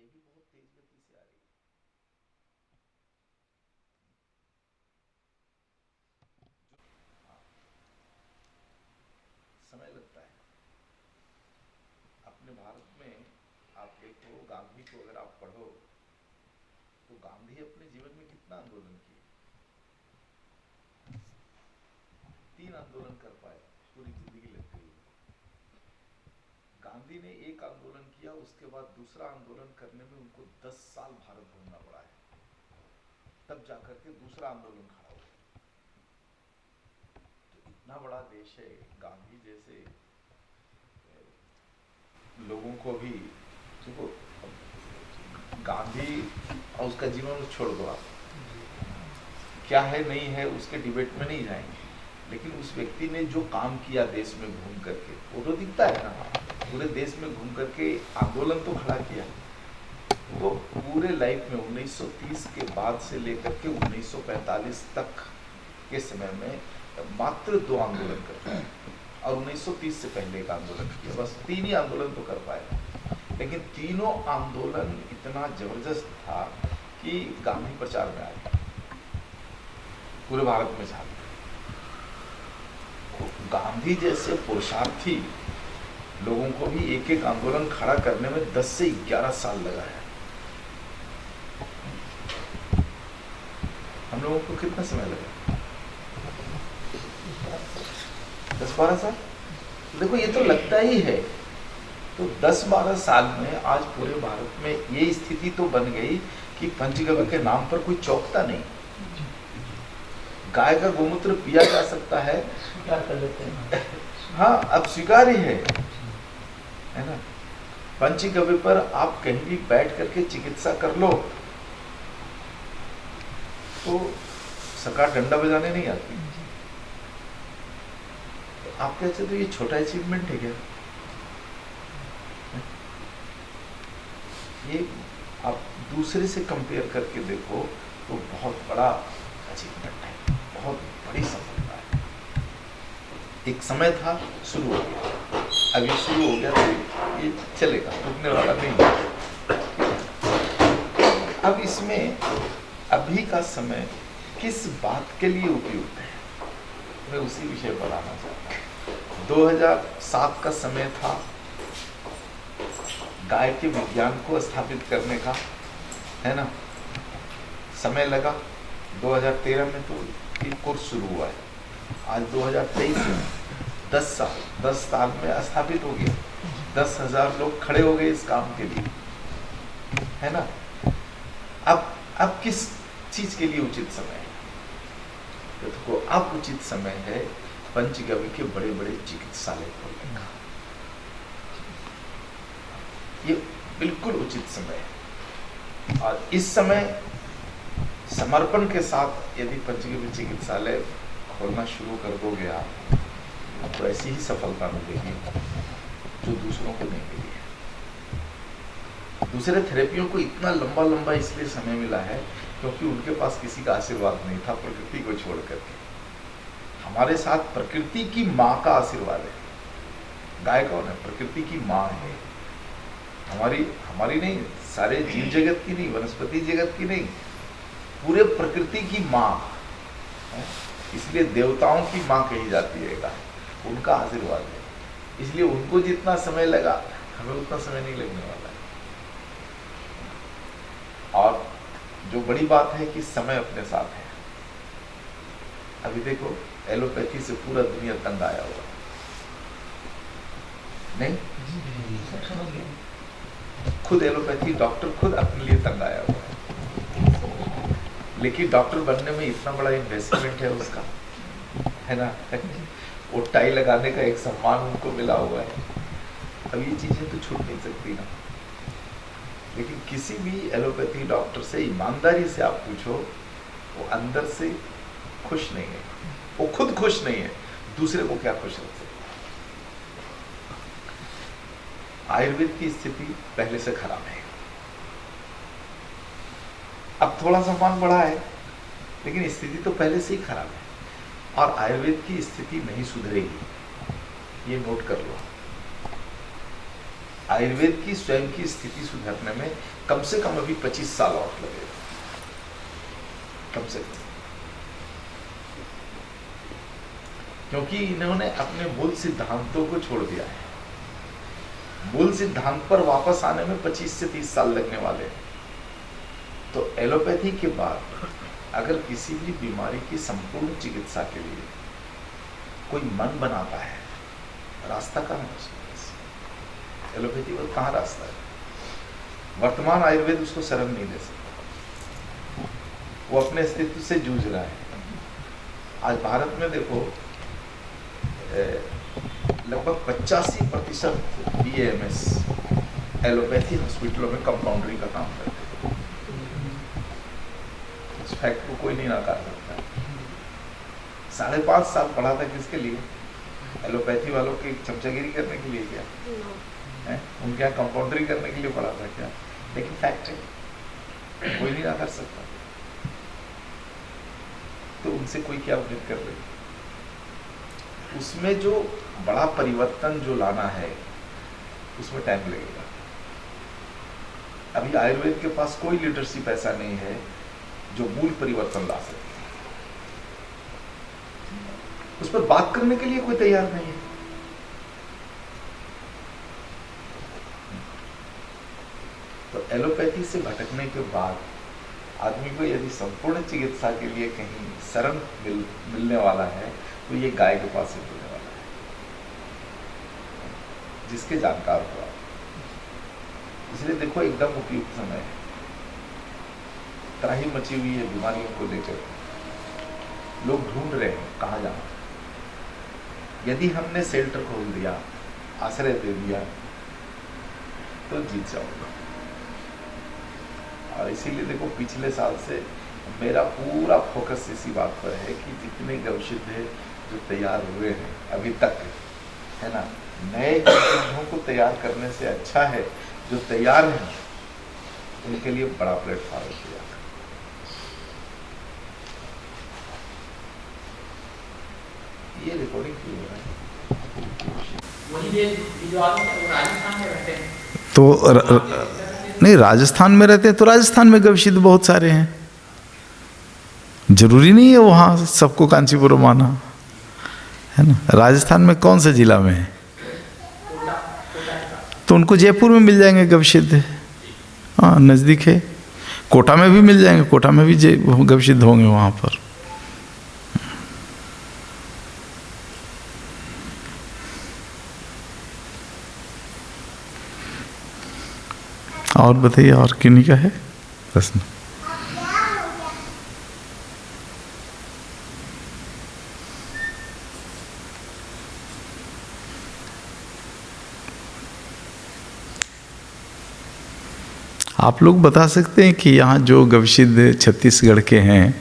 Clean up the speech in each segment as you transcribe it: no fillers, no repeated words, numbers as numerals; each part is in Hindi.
ये भी बहुत तेज गति से आ रही है। हाँ, समय लगता है। अपने भारत में आप देखो, गांधी को अगर आप पढ़ो तो गांधी अपने जीवन में कितना आंदोलन किए। 3 आंदोलन कर पाए, पूरी जिंदगी लग गई। गांधी ने एक आंदोलन किया, उसके बाद दूसरा आंदोलन करने में उनको 10 साल भारत घूमना पड़ा है, तब जाकर के दूसरा आंदोलन खड़ा हुआ। तो इतना बड़ा देश है, गांधी जैसे लोगों को भी देखो। गांधी और उसका जीवन छोड़ दो आप, क्या है नहीं है उसके डिबेट में नहीं जाएंगे, लेकिन उस व्यक्ति ने जो काम किया देश में घूम करके वो तो दिखता है ना। पूरे देश में घूम करके आंदोलन तो खड़ा किया। वो पूरे लाइफ में 1930 के बाद से लेकर के 1945 तक के समय में मात्र 2 आंदोलन कर पाए, और 1930 से पहले एक आंदोलन किया। बस 3 ही आंदोलन तो कर पाए, लेकिन तीनों आंदोलन इतना जबरदस्त था कि गांधी प्रचार में आ गया, पूरे भारत में छा गया। गांधी जैसे पुरुषार्थी लोगों को भी एक एक आंदोलन खड़ा करने में 10 से 11 साल लगा है। हम लोगों को कितना समय लगा? 10-12 साल। देखो ये तो लगता ही है। तो 10-12 साल में आज पूरे भारत में ये स्थिति तो बन गई कि पंचगव्य के नाम पर कोई चौंकता नहीं। गाय का गोमूत्र पिया जा सकता है, स्वीकार कर लेते हैं। हाँ, अब स्वीकार्य है ना। पंचगव्य पर आप कहीं भी बैठ करके चिकित्सा कर लो तो सरकार डंडा बजाने नहीं आती। तो आप कहते तो ये छोटा अचीवमेंट है क्या? ये आप दूसरे से कंपेयर करके देखो तो बहुत बड़ा अचीवमेंट है, बहुत बड़ी सफलता है। एक समय था, शुरू हो गया, अब ये शुरू हो गया तो ये चलेगा, रुकने वाला नहीं है। अब इसमें अभी का समय किस बात के लिए उपयुक्त है, मैं उसी विषय पर आना चाहता हूँ। 2007 का समय था गाय के विज्ञान को स्थापित करने का, है ना। समय लगा, 2013 में तो ये कोर्स शुरू हुआ है, आज 2023 में 10 साल में स्थापित हो गया। 10,000 लोग खड़े हो गए इस काम के लिए, है ना। अब किस चीज के लिए उचित समय है? तो अब उचित समय है पंचगव्य के बड़े बड़े चिकित्सालय खोलने का। ये बिल्कुल उचित समय है, और इस समय समर्पण के साथ यदि पंचगव्य चिकित्सालय खोलना शुरू कर दोगे आप, तो ऐसी ही सफलता मिलेगी जो दूसरों को नहीं मिली है। दूसरे थेरेपियों को इतना लंबा लंबा इसलिए समय मिला है क्योंकि उनके पास किसी का आशीर्वाद नहीं था, प्रकृति को छोड़ करके। हमारे साथ प्रकृति की माँ का आशीर्वाद है। गाय कौन है? प्रकृति की माँ है। हमारी नहीं, सारे जीव जगत की नहीं, वनस्पति जगत की नहीं, पूरे प्रकृति की माँ है। इसलिए देवताओं की माँ कही जाती है गाय, उनका आशीर्वाद है। इसलिए उनको जितना समय लगा हमें उतना समय नहीं लगने वाला है। और जो बड़ी बात है कि समय अपने साथ है। अभी देखो, एलोपैथी से पूरा दुनिया तंग आया हुआ नहीं, खुद एलोपैथी डॉक्टर खुद अपने लिए तंग आया हुआ है। लेकिन डॉक्टर बनने में इतना बड़ा इन्वेस्टमेंट है उसका, है ना। वो टाई लगाने का एक सम्मान उनको मिला हुआ है। अब ये चीजें तो छूट नहीं सकती ना। लेकिन किसी भी एलोपैथी डॉक्टर से ईमानदारी से आप पूछो, वो अंदर से खुश नहीं है, वो खुद खुश नहीं है, दूसरे को क्या खुश रख सकते। आयुर्वेद की स्थिति पहले से खराब है। अब थोड़ा सम्मान बढ़ा है, लेकिन स्थिति तो पहले से ही खराब है, और आयुर्वेद की स्थिति नहीं सुधरेगी, ये नोट कर लो। आयुर्वेद की स्वयं की स्थिति सुधारने में कम से कम अभी 25 साल और लगेगा, कम से कम, क्योंकि इन्होंने अपने मूल सिद्धांतों को छोड़ दिया है। मूल सिद्धांत पर वापस आने में 25 से 30 साल लगने वाले हैं। तो एलोपैथी के बाद अगर किसी भी बीमारी की संपूर्ण चिकित्सा के लिए कोई मन बनाता है, रास्ता कहाँ है उसके पास? एलोपैथी पर कहाँ रास्ता है? वर्तमान आयुर्वेद उसको शरण नहीं दे सकता, वो अपने अस्तित्व से जूझ रहा है। आज भारत में देखो लगभग 85% BAMS एलोपैथी हॉस्पिटलों में कंपाउंडरिंग का काम करते हैं। इस फैक्ट को कोई नहीं नकार सकता। 5.5 साल पढ़ा था किसके लिए? एलोपैथी वालों की चमचागिरी करने के लिए क्या है? उनके यहाँ कंपाउंडरिंग करने के लिए पढ़ा था क्या? लेकिन फैक्ट है, कोई नहीं ना कर सकता। तो उनसे कोई क्या उम्मीद कर रही? उसमें जो बड़ा परिवर्तन जो लाना है उसमें टाइम लगेगा। अभी आयुर्वेद के पास कोई लीडरशिप ऐसा नहीं है जो मूल परिवर्तन ला सके। उस पर बात करने के लिए कोई तैयार नहीं है। तो एलोपैथी से भटकने के बाद आदमी को यदि संपूर्ण चिकित्सा के लिए कहीं शरण मिलने वाला है तो ये गाय के पास ही मिलने वाला है, जिसके जानकार हुआ। इसलिए देखो एकदम उपयुक्त समय है। त्राही मची हुई है बीमारियों को लेकर, लोग ढूंढ रहे हैं कहाँ जाना। यदि हमने शेल्टर खोल दिया, आश्रय दे दिया तो जीत जाऊंगा। और इसीलिए देखो पिछले साल से मेरा पूरा फोकस इसी बात पर है कि जितने गवसिद्ध है जो तैयार हुए हैं अभी तक, है ना, नए गवसिद्धों को तैयार करने से अच्छा है जो तैयार हैं उनके लिए बड़ा प्लेटफॉर्म किया। ये रिकॉर्डिंग क्यों हो रहा है? राजस्थान में रहते हैं तो नहीं, राजस्थान में रहते हैं तो राजस्थान में गवसिद्ध बहुत सारे हैं। जरूरी नहीं है वहाँ सबको कांचीपुरम आना, है ना। राजस्थान में कौन से जिला में है? तो उनको जयपुर में मिल जाएंगे गवसिद्ध। हाँ, नज़दीक है। कोटा में भी मिल जाएंगे, कोटा में भी गवसिद्ध होंगे वहाँ पर। और बताइए, और किन्हीं का है प्रश्न? आप लोग बता सकते हैं कि यहाँ जो गवसिद्ध छत्तीसगढ़ के हैं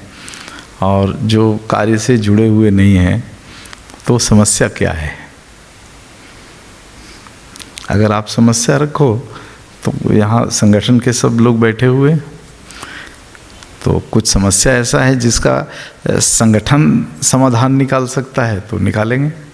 और जो कार्य से जुड़े हुए नहीं हैं तो समस्या क्या है? अगर आप समस्या रखो तो यहाँ संगठन के सब लोग बैठे हुए, तो कुछ समस्या ऐसा है जिसका संगठन समाधान निकाल सकता है तो निकालेंगे।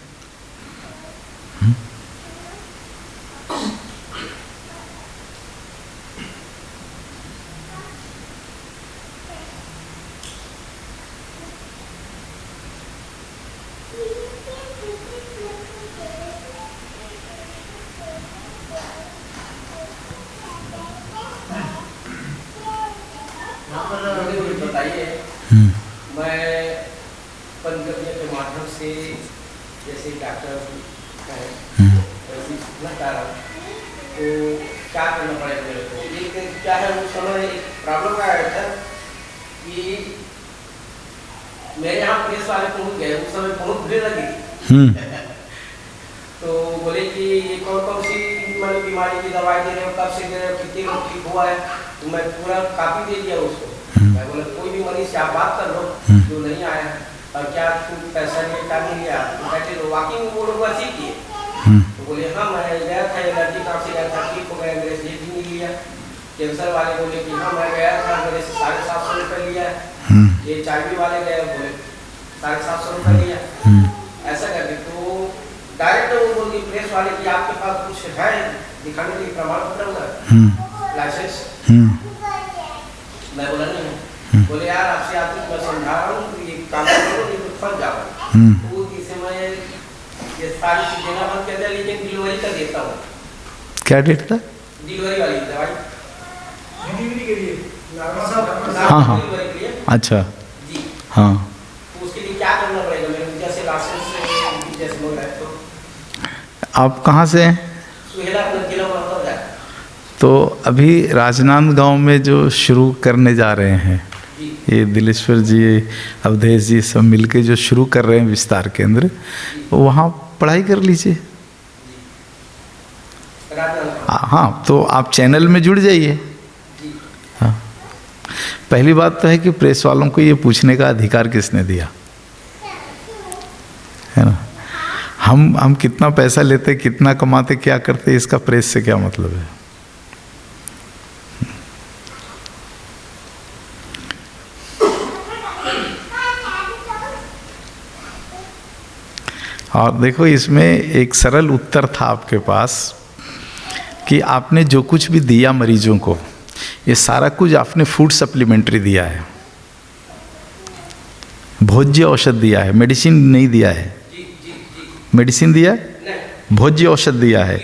बताइए, मैं पंचगव्य के माध्यम से जैसे डॉक्टर है वैसे सीखना चाह रहा हूँ, तो क्या करना पड़ेगा मेरे को? एक क्या है, उस समय एक प्रॉब्लम आया था कि मेरे यहाँ प्रेस वाले पहुँच गए, उस समय बहुत भीड़ लगी। तो बोले कि ये कौन कौन सी मतलब बीमारी की दवाई दे रहे हो, कब से दे रहे हो, कितने लोग ठीक हुआ है? तो मैं पूरा कापी दे दिया उसको। मैं बोला कोई भी मरीज से आप बात कर लो जो नहीं आया और क्या तुम पैसा लिया क्या नहीं लिया, तो कहते लो वॉकिंग वो लोग वैसे किए। तो बोले हाँ मैं गया था, एलर्जी काम से गया था, ठीक हो गया, मेरे से भी नहीं लिया। कैंसर वाले बोले कि हाँ मैं गया था, मेरे से 750 रुपये लिया। ये HIV वाले गए, बोले 750 रुपये लिया। ऐसा करके तो डायरेक्ट वो बोल प्रेस वाले कि आपके पास कुछ है दिखाने के लिए प्रमाण पत्र होगा, लाइसेंस? मैं बोला नहीं। बोले यार आपसे आते मैं समझा रहा हूँ ये काम करो, ये तो फंस जाओ। वो जिसे मैं ये सारी चीज देना बंद कर दिया, लेकिन डिलीवरी का देता हूँ। क्या डेट था? डिलीवरी वाली दवाई डिलीवरी के लिए, हाँ हाँ, अच्छा जी हाँ। तो उसके लिए क्या करना पड़ेगा मेरे जैसे लाइसेंस जैसे बोल रहे हैं? तो आप कहाँ से हैं? सुहेला अपना जिला हो जाए। तो अभी राजनांदगांव में जो शुरू करने जा रहे हैं, ये दिलेश्वर जी अवधेश जी सब मिलके जो शुरू कर रहे हैं विस्तार केंद्र, वहाँ पढ़ाई कर लीजिए। हाँ, तो आप चैनल में जुड़ जाइए। हाँ, पहली बात तो है कि प्रेस वालों को ये पूछने का अधिकार किसने दिया, है ना? हम कितना पैसा लेते, कितना कमाते, क्या करते, इसका प्रेस से क्या मतलब है? और देखो इसमें एक सरल उत्तर था आपके पास कि आपने जो कुछ भी दिया मरीजों को, ये सारा कुछ आपने फूड सप्लीमेंट्री दिया है, भोज्य औषध दिया है, मेडिसिन नहीं दिया है। मेडिसिन दिया है, भोज्य औषध दिया है।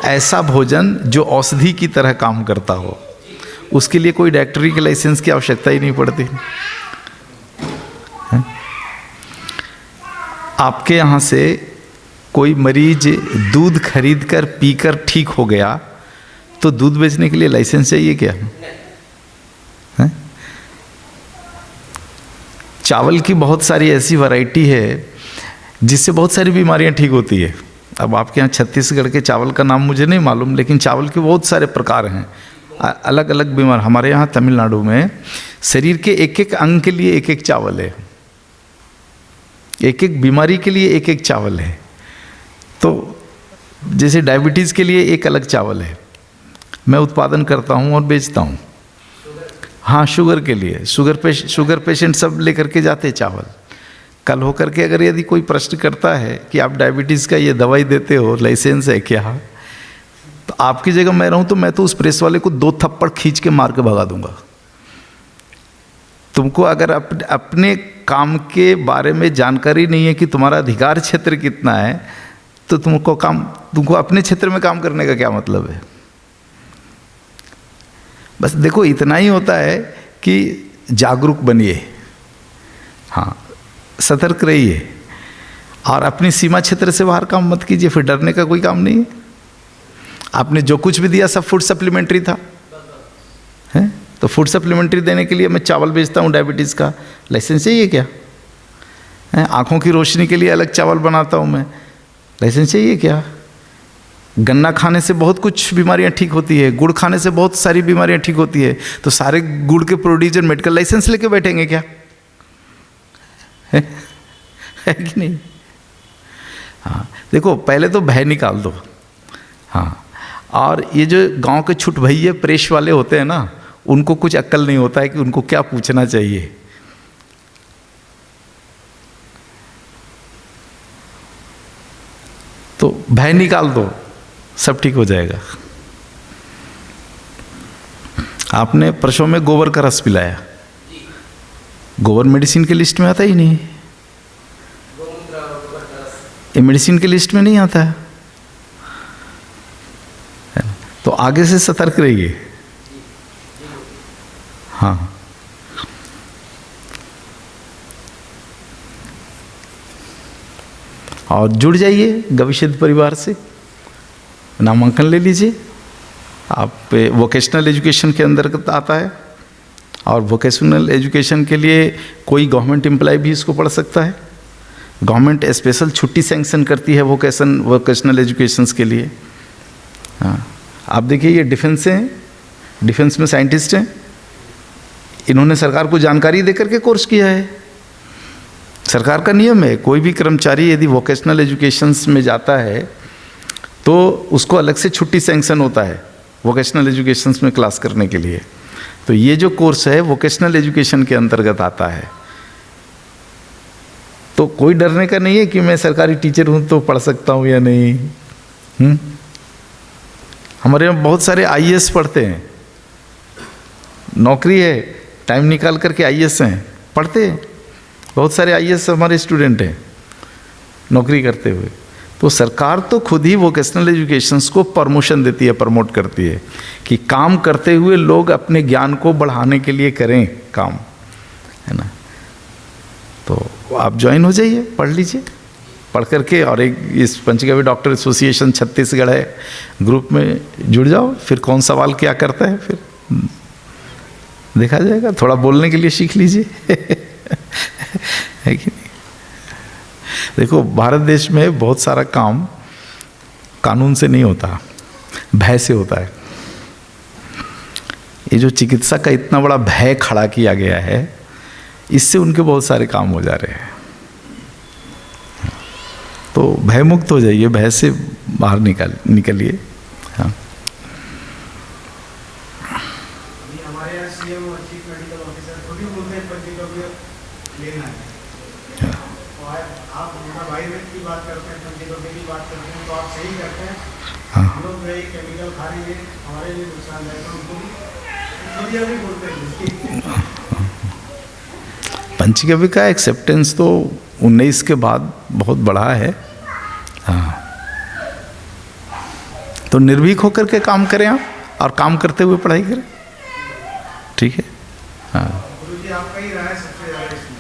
ऐसा भोजन जो औषधि की तरह काम करता हो, उसके लिए कोई डॉक्टरी के लाइसेंस की आवश्यकता ही नहीं पड़ती। आपके यहाँ से कोई मरीज दूध खरीद कर पीकर ठीक हो गया तो दूध बेचने के लिए लाइसेंस चाहिए क्या? है? चावल की बहुत सारी ऐसी वैरायटी है जिससे बहुत सारी बीमारियां ठीक होती है। अब आपके यहाँ छत्तीसगढ़ के चावल का नाम मुझे नहीं मालूम, लेकिन चावल के बहुत सारे प्रकार हैं, अलग अलग बीमार। हमारे यहाँ तमिलनाडु में शरीर के एक एक अंग के लिए एक एक चावल है, एक एक बीमारी के लिए एक एक चावल है। तो जैसे डायबिटीज़ के लिए एक अलग चावल है, मैं उत्पादन करता हूँ और बेचता हूँ। हाँ, शुगर के लिए, शुगर पेशेंट सब लेकर के जाते चावल। कल होकर के अगर यदि कोई प्रश्न करता है कि आप डायबिटीज़ का ये दवाई देते हो, लाइसेंस है क्या, तो आपकी जगह मैं रहूँ तो मैं तो उस प्रेस वाले को 2 थप्पड़ खींच के मार के भगा दूंगा। तुमको अगर अपने काम के बारे में जानकारी नहीं है कि तुम्हारा अधिकार क्षेत्र कितना है, तो तुमको अपने क्षेत्र में काम करने का क्या मतलब है? बस देखो इतना ही होता है कि जागरूक बनिए, हाँ, सतर्क रहिए और अपनी सीमा क्षेत्र से बाहर काम मत कीजिए, फिर डरने का कोई काम नहीं है। आपने जो कुछ भी दिया सब फूड सप्लीमेंट्री था, है? तो फूड सप्लीमेंट्री देने के लिए मैं चावल बेचता हूँ, डायबिटीज़ का लाइसेंस चाहिए क्या? है? आँखों की रोशनी के लिए अलग चावल बनाता हूँ मैं, लाइसेंस चाहिए क्या? गन्ना खाने से बहुत कुछ बीमारियाँ ठीक होती है, गुड़ खाने से बहुत सारी बीमारियाँ ठीक होती है, तो सारे गुड़ के प्रोड्यूसर मेडिकल लाइसेंस लेके बैठेंगे क्या? है कि नहीं? हाँ, देखो पहले तो भय निकाल दो। हाँ, और ये जो गांव के छुट भैये प्रेस वाले होते हैं ना, उनको कुछ अक्ल नहीं होता है कि उनको क्या पूछना चाहिए। तो भय निकाल दो, सब ठीक हो जाएगा। आपने परसों में गोबर का रस पिलाया, गोबर मेडिसिन के लिस्ट में आता ही नहीं, ये मेडिसिन के लिस्ट में नहीं आता है। तो आगे से सतर्क रहिए। हाँ, और जुड़ जाइए गविशेद परिवार से, नामांकन ले लीजिए। आप वोकेशनल एजुकेशन के अंतर्गत आता है, और वोकेशनल एजुकेशन के लिए कोई गवर्नमेंट एम्प्लॉय भी इसको पढ़ सकता है। गवर्नमेंट स्पेशल छुट्टी सैंक्शन करती है वोकेशनल एजुकेशंस के लिए। हाँ, आप देखिए ये डिफेंस से हैं, डिफेंस में साइंटिस्ट हैं, इन्होंने सरकार को जानकारी देकर के कोर्स किया है। सरकार का नियम है, कोई भी कर्मचारी यदि वोकेशनल एजुकेशंस में जाता है तो उसको अलग से छुट्टी सैंक्शन होता है वोकेशनल एजुकेशंस में क्लास करने के लिए। तो ये जो कोर्स है वोकेशनल एजुकेशन के अंतर्गत आता है। तो कोई डरने का नहीं है कि मैं सरकारी टीचर हूँ तो पढ़ सकता हूँ या नहीं, हमारे यहाँ बहुत सारे आईएएस पढ़ते हैं, नौकरी है, टाइम निकाल करके आईएएस हैं, पढ़ते हैं। बहुत सारे आईएएस हमारे स्टूडेंट हैं नौकरी करते हुए। तो सरकार तो खुद ही वोकेशनल एजुकेशंस को प्रमोशन देती है, प्रमोट करती है कि काम करते हुए लोग अपने ज्ञान को बढ़ाने के लिए करें काम, है ना। तो आप ज्वाइन हो जाइए, पढ़ लीजिए, पढ़ करके और एक इस पंचगव्य डॉक्टर एसोसिएशन छत्तीसगढ़ है, ग्रुप में जुड़ जाओ। फिर कौन सवाल क्या करता है फिर देखा जाएगा। थोड़ा बोलने के लिए सीख लीजिए है कि नहीं। देखो भारत देश में बहुत सारा काम कानून से नहीं होता, भय से होता है। ये जो चिकित्सा का इतना बड़ा भय खड़ा किया गया है, इससे उनके बहुत सारे काम हो जा रहे हैं। तो भय मुक्त हो जाइए, भय से बाहर निकलिए। हाँ, हमारे यहाँ सीएम और चीफ मेडिकल ऑफिसर खुद ही बोलते हैं पंचगव्य लेना है। और आप भाई की बात करते हैं, पंचगव्य की बात करते हैं, तो आप सही करते हैं। हम लोग नए केमिकल खा रहे हैं, हमारे लिए नुकसानदायक है, उनको भी बोलते हैं। पंचगव्य का एक्सेप्टेंस तो 19 के बाद बहुत बढ़ा है। हाँ, तो निर्भीक होकर के काम करें आप, और काम करते हुए पढ़ाई करें, ठीक है। हाँ, गुरुजी आपका ही राय सबसे ज़्यादा इसमें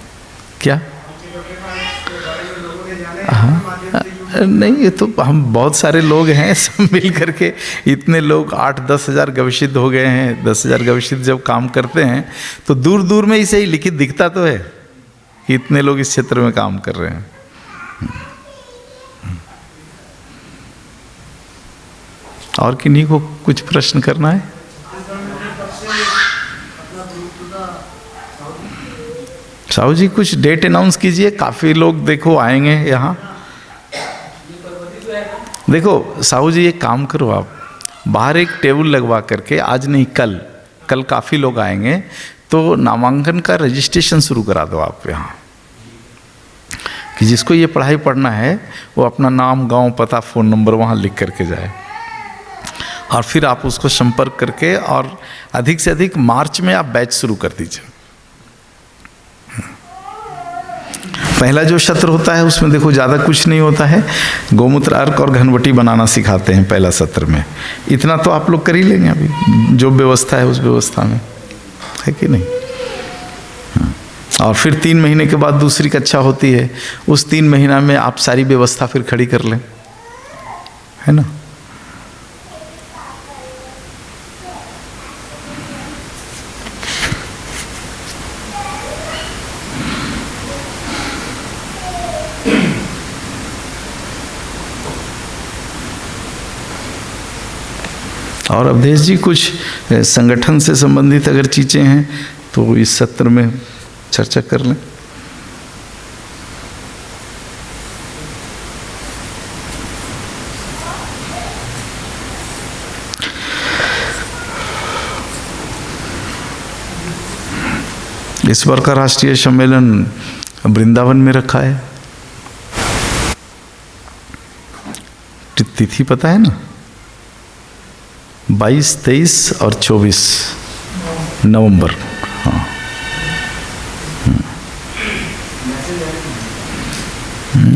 क्या? पंचगव्य का इसके बारे में लोगों ने जाने, हाँ, माध्यम से नहीं, ये तो हम बहुत सारे लोग हैं सब मिल करके, इतने लोग 8-10 हज़ार गवेषित हो गए हैं। 10 हज़ार गवेषित जब काम करते हैं तो दूर दूर में इसे ही लिखित दिखता तो है कि इतने लोग इस क्षेत्र में काम कर रहे हैं। और किन्हीं को कुछ प्रश्न करना है? साहू जी कुछ डेट अनाउंस कीजिए, काफ़ी लोग देखो आएंगे यहाँ। देखो साहू जी एक काम करो, आप बाहर एक टेबल लगवा करके, आज नहीं कल काफ़ी लोग आएंगे, तो नामांकन का रजिस्ट्रेशन शुरू करा दो आप यहाँ, कि जिसको ये पढ़ाई पढ़ना है वो अपना नाम, गांव, पता, फ़ोन नंबर वहाँ लिख करके जाए, और फिर आप उसको संपर्क करके, और अधिक से अधिक मार्च में आप बैच शुरू कर दीजिए। पहला जो सत्र होता है उसमें देखो ज़्यादा कुछ नहीं होता है, गोमूत्र अर्क और घनवटी बनाना सिखाते हैं पहला सत्र में। इतना तो आप लोग कर ही लेंगे अभी, जो व्यवस्था है उस व्यवस्था में, है कि नहीं। और फिर 3 महीने के बाद दूसरी कक्षा होती है, उस 3 महीना में आप सारी व्यवस्था फिर खड़ी कर लें, है ना। और अवधेश जी कुछ संगठन से संबंधित अगर चीज़ें हैं तो इस सत्र में चर्चा कर लें। इस बार का राष्ट्रीय सम्मेलन वृंदावन में रखा है। तिथि पता है ना? 22, 23 और 24 नवंबर। हाँ,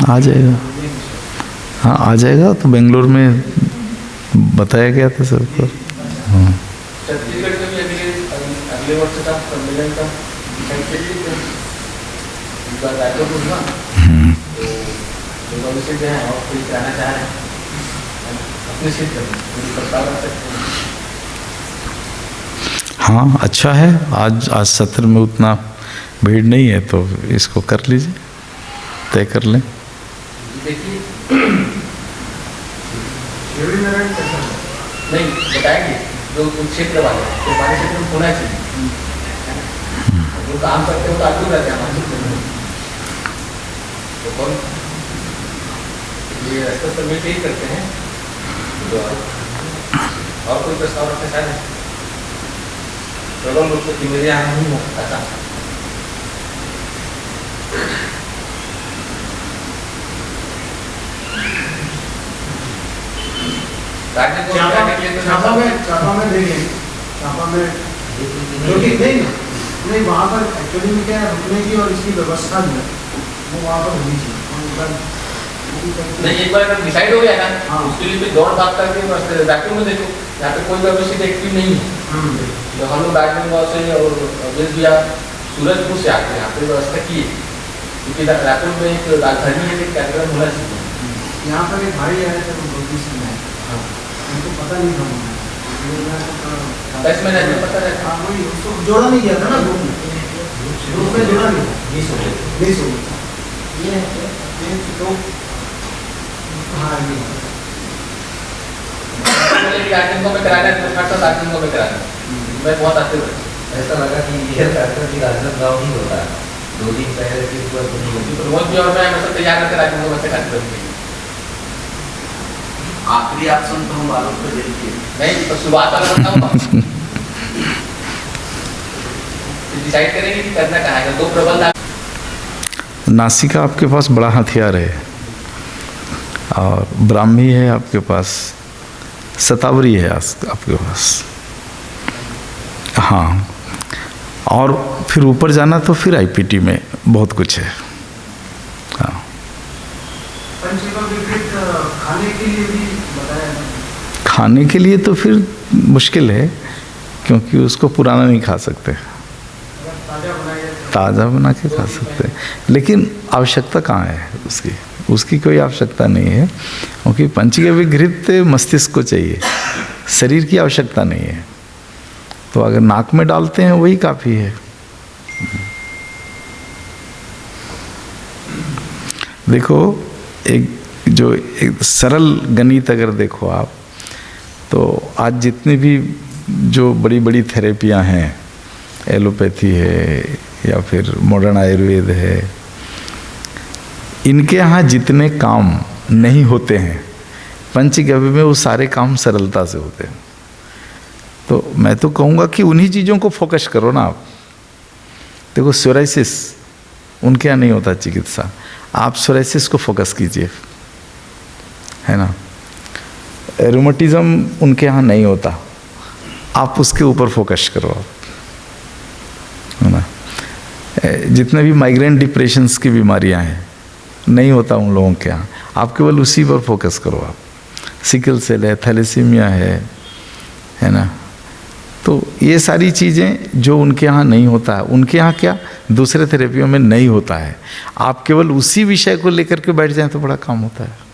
आ जाएगा। हाँ आ जाएगा, तो बेंगलोर में बताया गया था सबको। हाँ, छत्तीसगढ़ में भी अगले वर्ष का सम्मेलन का भविष्य जो है और कोई जाना चाह रहे हैं अपने क्षेत्र में प्रस्ताव रख सकते हैं। हाँ अच्छा है, आज सत्र में उतना भीड़ नहीं है तो इसको कर लीजिए, तय कर लें। देखिए नहीं बताएंगे जो क्षेत्र वाले हमारे क्षेत्र में होना चाहिए, जो काम करते हो तो आगे रहते हैं हमारे क्षेत्र में, तो कौन ये रास्ते में यही करते हैं। तो और कोई प्रस्ताव रखते शायद प्रबल रूप से जिम्मेदार नहीं हो सकता। चापा में देखें, चापा में क्योंकि नहीं वहाँ पर एक्चुअली में क्या है, रुकने की और इसकी व्यवस्था जो है वो वहाँ पर होनी चाहिए। नहीं, एक बार अगर डिसाइड हो गया ना, हाँ। उसके लिए फिर दौड़ भाग करके बस वैक्यूम में देखो, यहाँ पे कोई व्यवस्थित एक्टिव नहीं है। जो हम लोग बैडमिंटन से और वेस्ट भैया सूरजपुर से आते हैं, यहाँ पे व्यवस्था की है, क्योंकि रायपुर में एक राजधानी है, एक कार्यक्रम होना चाहिए। यहाँ पर एक भाई आए थे, गलती से मैं उनको पता नहीं था, बस मैंने पता रहता। हाँ वही, उसको जोड़ा नहीं किया था ना ग्रुप में जोड़ा नहीं, मिस हो गया ये तो हाँ ये को में कराना है, तो को में कराना मैं बहुत आते हुए ऐसा लगा कि ये कार्यक्रम की राजनांदगांव ही होता है, 2 दिन पहले की ऊपर नहीं होती। प्रमोद जी और मैं हमेशा तैयार करके राजनांदगांव में से कार्यक्रम की। आखिरी ऑप्शन तो हम बालों पे देखिए नहीं, तो शुरुआत वाला बताऊँ डिसाइड करेंगे कि करना कहाँ है। 2 प्रबंध नासिका आपके पास बड़ा हथियार है, और ब्राह्मी है आपके पास, शतावरी है आपके पास। हाँ, और फिर ऊपर जाना तो फिर आईपीटी में बहुत कुछ है। हाँ, खाने के लिए भी बताया, खाने के लिए तो फिर मुश्किल है, क्योंकि उसको पुराना नहीं खा सकते, ताज़ा बना के खा सकते हैं, लेकिन आवश्यकता कहाँ है उसकी कोई आवश्यकता नहीं है, क्योंकि पंचगव्य घृत मस्तिष्क को चाहिए, शरीर की आवश्यकता नहीं है। तो अगर नाक में डालते हैं वही काफ़ी है। देखो, एक सरल गणित अगर देखो आप, तो आज जितनी भी जो बड़ी बड़ी थेरेपियां हैं, एलोपैथी है या फिर मॉडर्न आयुर्वेद है, इनके यहाँ जितने काम नहीं होते हैं, पंचगव्य में वो सारे काम सरलता से होते हैं। तो मैं तो कहूँगा कि उन्हीं चीज़ों को फोकस करो ना आप। देखो, सोराइसिस उनके यहाँ नहीं होता चिकित्सा, आप सोराइसिस को फोकस कीजिए, है ना। रूमेटिज्म उनके यहाँ नहीं होता, आप उसके ऊपर फोकस करो आप, है ना। जितने भी माइग्रेन डिप्रेशंस की बीमारियां हैं, नहीं होता उन लोगों के यहाँ, आप केवल उसी पर फोकस करो आप। सिकल सेल है, थैलेसीमिया है ना। तो ये सारी चीज़ें जो उनके यहाँ नहीं होता है, उनके यहाँ क्या दूसरे थेरेपियों में नहीं होता है, आप केवल उसी विषय को लेकर के बैठ जाएं तो बड़ा काम होता है।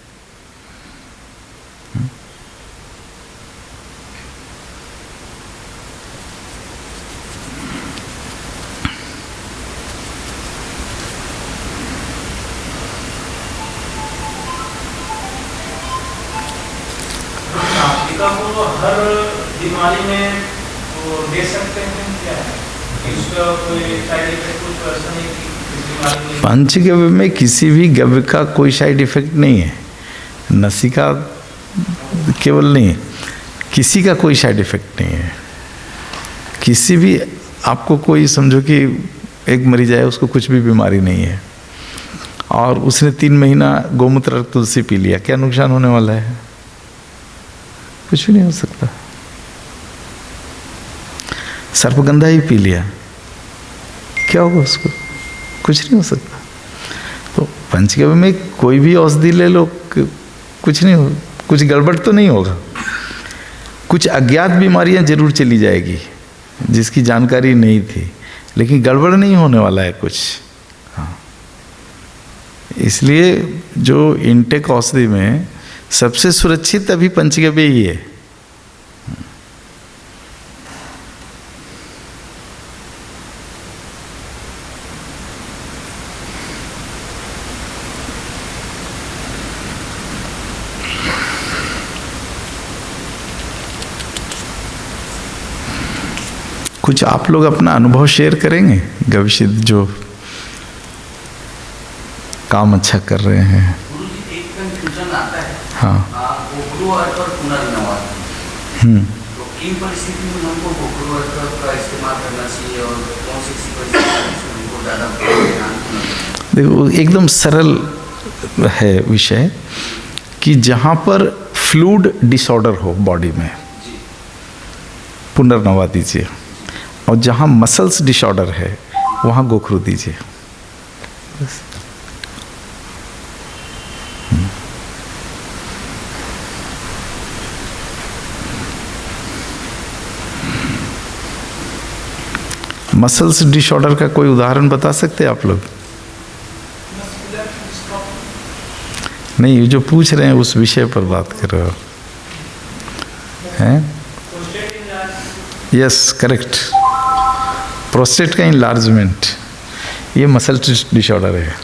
को हर बीमारी में वो दे सकते हैं क्या है? इसका कोई साइड इफेक्ट कुछ ऐसा नहीं कि इस बीमारी में? पंचगव्य में किसी भी गव्य का कोई साइड इफेक्ट नहीं है, नसिका केवल नहीं, किसी का कोई साइड इफेक्ट नहीं है। किसी भी आपको कोई समझो कि एक मरीज आया, उसको कुछ भी बीमारी नहीं है और उसने 3 महीना गोमूत्र तुलसी पी लिया, क्या नुकसान होने वाला है? कुछ भी नहीं हो सकता। सर्पगंधा ही पी लिया, क्या होगा उसको? कुछ नहीं हो सकता। तो पंचगव्य में कोई भी औषधि ले लो, कुछ नहीं हो, कुछ गड़बड़ तो नहीं होगा। कुछ अज्ञात बीमारियां जरूर चली जाएगी जिसकी जानकारी नहीं थी, लेकिन गड़बड़ नहीं होने वाला है कुछ। हाँ, इसलिए जो इनटेक औषधि में सबसे सुरक्षित अभी पंचगव्य ही है। कुछ आप लोग अपना अनुभव शेयर करेंगे गविशिद जो काम अच्छा कर रहे हैं? गुरु जी, एक कंफ्यूजन आता है। हाँ। गोखरू अर्क और पुनर्नवास, तो किन परिस्थिति में हमको गोखरू अर्क का इस्तेमाल करना चाहिए और कौन सी परिस्थिति में हमको ज़्यादा ध्यान देना चाहिए? देखो, एकदम सरल है विषय कि जहाँ पर फ्लूइड डिसऑर्डर हो बॉडी में, पुनर्नवा दीजिए। और जहाँ मसल्स डिसऑर्डर है वहाँ गोखरू दीजिए। मसल्स डिसऑर्डर का कोई उदाहरण बता सकते हैं आप लोग? नहीं, ये जो पूछ रहे हैं उस विषय पर बात कर रहे हो हैं? Yes, correct. प्रोस्टेट का इनलार्जमेंट ये मसल डिसऑर्डर है।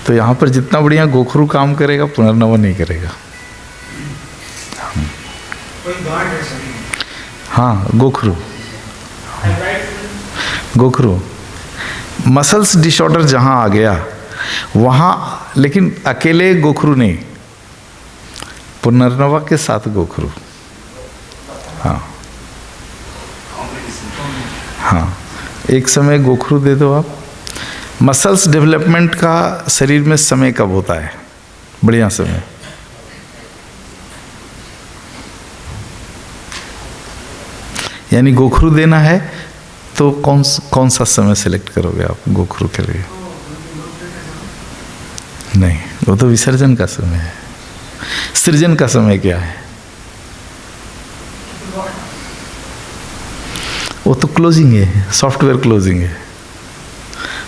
तो यहाँ पर जितना बढ़िया गोखरू काम करेगा, पुनर्नवा नहीं करेगा। हाँ, गोखरू गोखरू मसल्स डिसऑर्डर जहाँ आ गया वहाँ, लेकिन अकेले गोखरू नहीं, पुनर्नवा के साथ गोखरू। हाँ हाँ, एक समय गोखरू दे दो आप। मसल्स डेवलपमेंट का शरीर में समय कब होता है? बढ़िया समय यानी गोखरू देना है तो कौन सा समय सेलेक्ट करोगे आप गोखरू के लिए? नहीं, वो तो विसर्जन का समय है। सृजन का समय क्या है? वो तो क्लोजिंग है, सॉफ्टवेयर क्लोजिंग है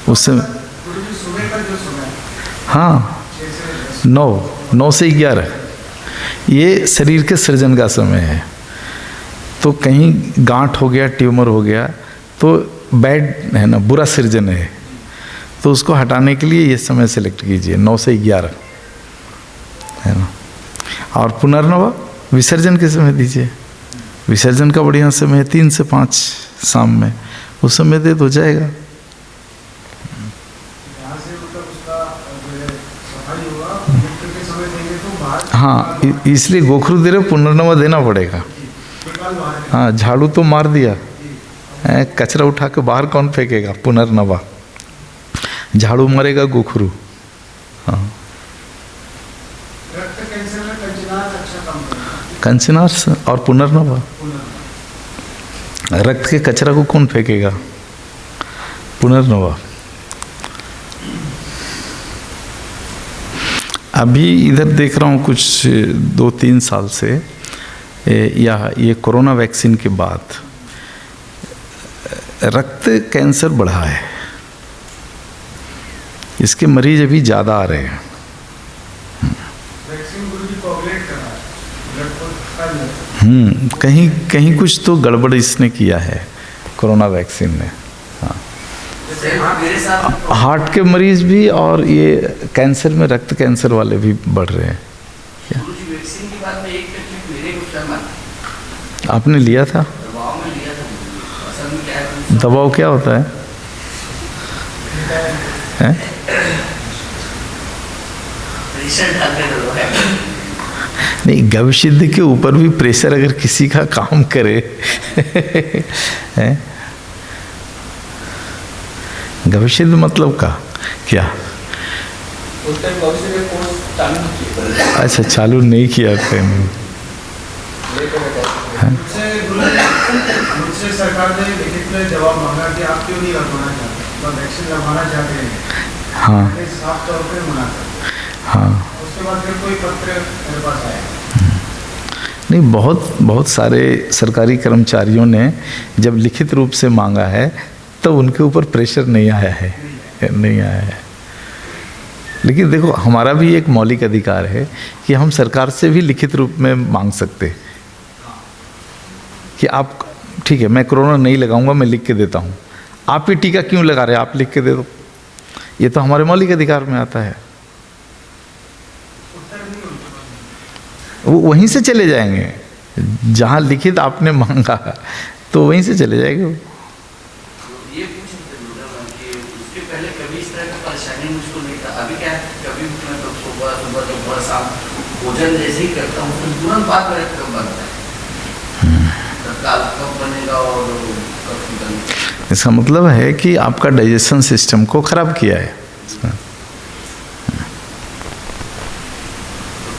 उस समय। हाँ, 9 से 11 ये शरीर के सृजन का समय है। तो कहीं गांठ हो गया, ट्यूमर हो गया तो बैड है ना, बुरा सृजन है, तो उसको हटाने के लिए ये समय सेलेक्ट कीजिए 9 से 11 है ना। और पुनर्नवा विसर्जन के समय दीजिए। विसर्जन का बढ़िया समय है 3 से 5 शाम में, उस समय दे तो जाएगा। हाँ, इसलिए गोखरू दे रहे, पुनर्नवा देना पड़ेगा। हाँ, झाड़ू तो मार दिया, कचरा उठा के बाहर कौन फेंकेगा? पुनर्नवा। झाड़ू मारेगा गोखरू। हाँ, कंचनार्स और पुनर्नवा। रक्त के कचरा को कौन फेंकेगा? पुनर्नवा। अभी इधर देख रहा हूँ कुछ 2-3 साल से, या ये कोरोना वैक्सीन के बाद रक्त कैंसर बढ़ा है। इसके मरीज अभी ज़्यादा आ रहे हैं। कहीं कुछ तो गड़बड़ इसने किया है कोरोना वैक्सीन ने। हाँ, हार्ट के मरीज भी और ये कैंसर में, रक्त कैंसर वाले भी बढ़ रहे हैं। वैक्सीन के बाद में एक तकलीफ मेरे को क्या मालूम? आपने लिया था? दवाओं में लिया था। असल में क्या है, दबाव क्या होता है? प्रेशर डालते दवा है। नहीं, गविसिद्धि के ऊपर भी प्रेशर अगर किसी का काम करे है? गविसिद्ध मतलब का क्या? अच्छा, चालू नहीं किया थे। मुझसे सरकार ने लिखित में जवाब मांगा कि आप क्यों नहीं लगवाना चाहते, वैक्सीन लगवाना चाहते हैं। हाँ, साफ तौर पे मना कर। हाँ, उसके बाद फिर कोई पत्र मेरे पास आया नहीं, बहुत सारे सरकारी कर्मचारियों ने जब लिखित रूप से मांगा है तो उनके ऊपर प्रेशर नहीं आया है। लेकिन देखो, हमारा भी एक मौलिक अधिकार है कि हम सरकार से भी लिखित रूप में मांग सकते कि आप, ठीक है, मैं कोरोना नहीं लगाऊंगा, मैं लिख के देता हूँ। आप ही टीका क्यों लगा रहे हैं? आप लिख के दे दो। ये तो हमारे मौलिक अधिकार में आता है। वो वहीं से चले जाएंगे जहाँ लिखित आपने मांगा, तो वहीं से चले जाएंगे। ये पूछ रहे कि उसके पहले कभी इस तरह का परेशानी मुझको नहीं था। अभी क्या है, कभी मैं तो सुबह शाम भोजन जैसे ही करता हूँ तो तुरंत बात मेरे कब बनता है, तत्काल कब बनेगा और कब निकलेगा। इसका मतलब है कि आपका डाइजेशन सिस्टम को खराब किया है।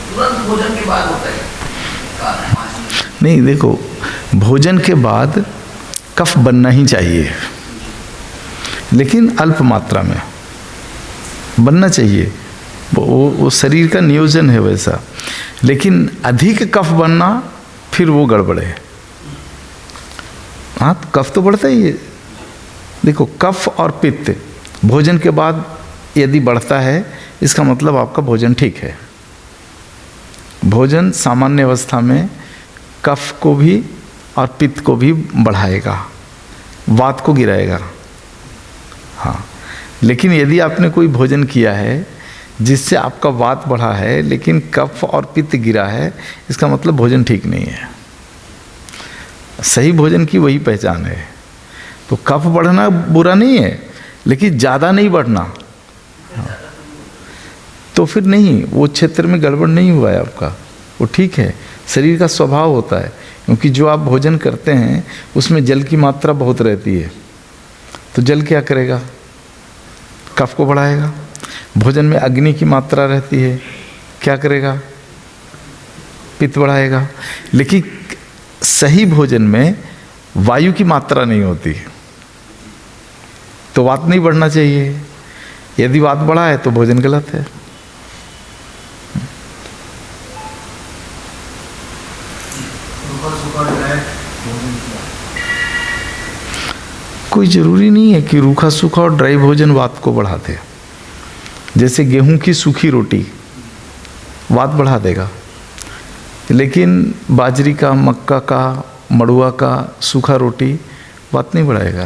तुरंत भोजन के बाद होता है। नहीं, देखो, भोजन के बाद कफ बनना ही चाहिए, लेकिन अल्प मात्रा में बनना चाहिए। वो शरीर का नियोजन है वैसा। लेकिन अधिक कफ बनना फिर वो गड़बड़ है। हाँ, कफ तो बढ़ता ही है। देखो, कफ और पित्त भोजन के बाद यदि बढ़ता है, इसका मतलब आपका भोजन ठीक है। भोजन सामान्य अवस्था में कफ को भी और पित्त को भी बढ़ाएगा, वात को गिराएगा। हाँ, लेकिन यदि आपने कोई भोजन किया है जिससे आपका वात बढ़ा है लेकिन कफ और पित्त गिरा है, इसका मतलब भोजन ठीक नहीं है। सही भोजन की वही पहचान है। तो कफ बढ़ना बुरा नहीं है, लेकिन ज़्यादा नहीं बढ़ना। हाँ, तो फिर नहीं, वो क्षेत्र में गड़बड़ नहीं हुआ है आपका, वो ठीक है। शरीर का स्वभाव होता है, क्योंकि जो आप भोजन करते हैं उसमें जल की मात्रा बहुत रहती है। तो जल क्या करेगा? कफ को बढ़ाएगा। भोजन में अग्नि की मात्रा रहती है, क्या करेगा? पित्त बढ़ाएगा। लेकिन सही भोजन में वायु की मात्रा नहीं होती, तो वात नहीं बढ़ना चाहिए। यदि वात बढ़ा है तो भोजन गलत है। कोई ज़रूरी नहीं है कि रूखा सूखा और ड्राई भोजन वात को बढ़ाते। जैसे गेहूं की सूखी रोटी वात बढ़ा देगा, लेकिन बाजरी का, मक्का का, मड़ुआ का सूखा रोटी वात नहीं बढ़ाएगा।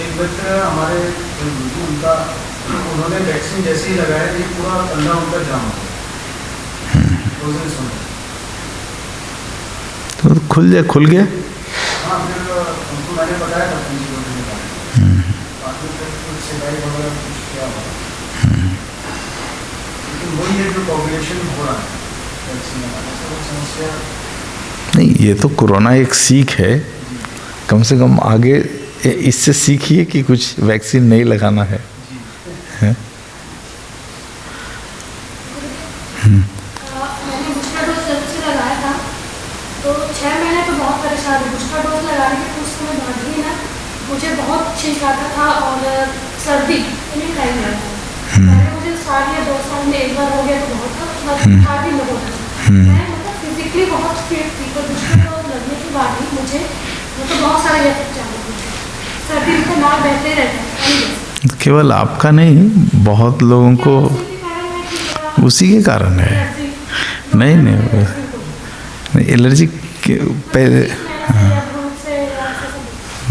एक बच्चा हमारे उनका, उन्होंने वैक्सीन जैसे ही लगाया कि पूरा कंधा उनका जाम हो गया। तो खुल गया। हाँ, फिर उनको मैंने बताया था के बारे में, बाकी फिर कुछ सिलाई वगैरह कुछ किया हुआ। लेकिन वही है जो पॉपुलेशन हो रहा है वैक्सीन लगाने से, समस्या नहीं, ये तो कोरोना एक सीख है। कम से कम आगे इससे सीखिए कि कुछ वैक्सीन नहीं लगाना है। मैंने बूस्टर डोज जब से लगाया था तो 6 महीने तो बहुत परेशान हुई। बूस्टर डोज लगाने के कुछ समय बाद ही ना मुझे बहुत छींक आता था और सर्दी एनी टाइम रहता था। पहले मुझे साल या 2 साल में एक बार हो गया तो बहुत था, उसके बाद खादी में होता था। मैं मतलब फिजिकली बहुत फिट थी, पर बूस्टर डोज लगने के बाद ही मुझे मतलब बहुत सारे इफेक्ट चालू हुए। सर्दी में तो नाक बहते रहते हैं। केवल आपका नहीं, बहुत लोगों को उसी के कारण है। नहीं, एलर्जी के पहले।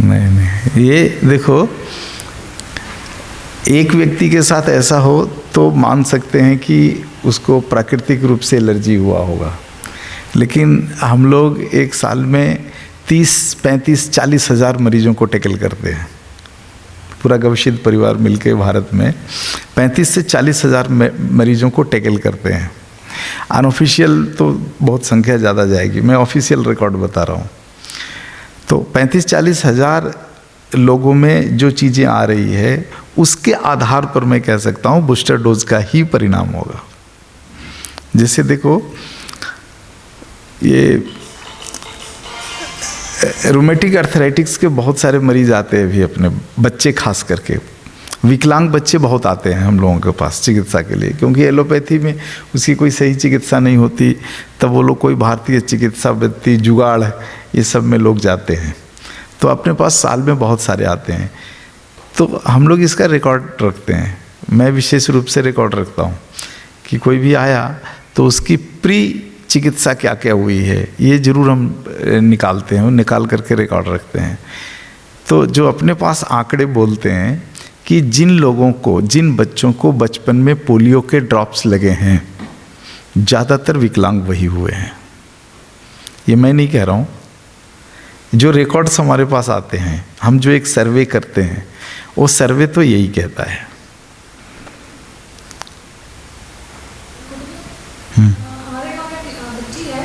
नहीं, ये देखो, एक व्यक्ति के साथ ऐसा हो तो मान सकते हैं कि उसको प्राकृतिक रूप से एलर्जी हुआ होगा, लेकिन हम लोग एक साल में 30, 35, 40 हज़ार मरीजों को टैकल करते हैं। पूरा गवशीद परिवार मिलके भारत में 35 से 40 हज़ार मरीजों को टैकल करते हैं। अनऑफिशियल तो बहुत संख्या ज़्यादा जाएगी, मैं ऑफिशियल रिकॉर्ड बता रहा हूँ। तो 35-40 हज़ार लोगों में जो चीज़ें आ रही है, उसके आधार पर मैं कह सकता हूँ बूस्टर डोज का ही परिणाम होगा। जैसे देखो, ये रूमेटिक अर्थराइटिस के बहुत सारे मरीज आते हैं अभी, अपने बच्चे खास करके। विकलांग बच्चे बहुत आते हैं हम लोगों के पास चिकित्सा के लिए, क्योंकि एलोपैथी में उसकी कोई सही चिकित्सा नहीं होती, तब वो लोग कोई भारतीय चिकित्सा पद्धति, जुगाड़, ये सब में लोग जाते हैं। तो अपने पास साल में बहुत सारे आते हैं, तो हम लोग इसका रिकॉर्ड रखते हैं। मैं विशेष रूप से रिकॉर्ड रखता हूँ कि कोई भी आया तो उसकी प्री चिकित्सा क्या क्या हुई है, ये ज़रूर हम निकालते हैं, निकाल करके रिकॉर्ड रखते हैं। तो जो अपने पास आंकड़े बोलते हैं कि जिन लोगों को, जिन बच्चों को बचपन में पोलियो के ड्रॉप्स लगे हैं, ज़्यादातर विकलांग वही हुए हैं। ये मैं नहीं कह रहा हूँ, जो रिकॉर्ड्स हमारे पास आते हैं, हम जो एक सर्वे करते हैं, वो सर्वे तो यही कहता है। हमारे गाँव में बच्ची है,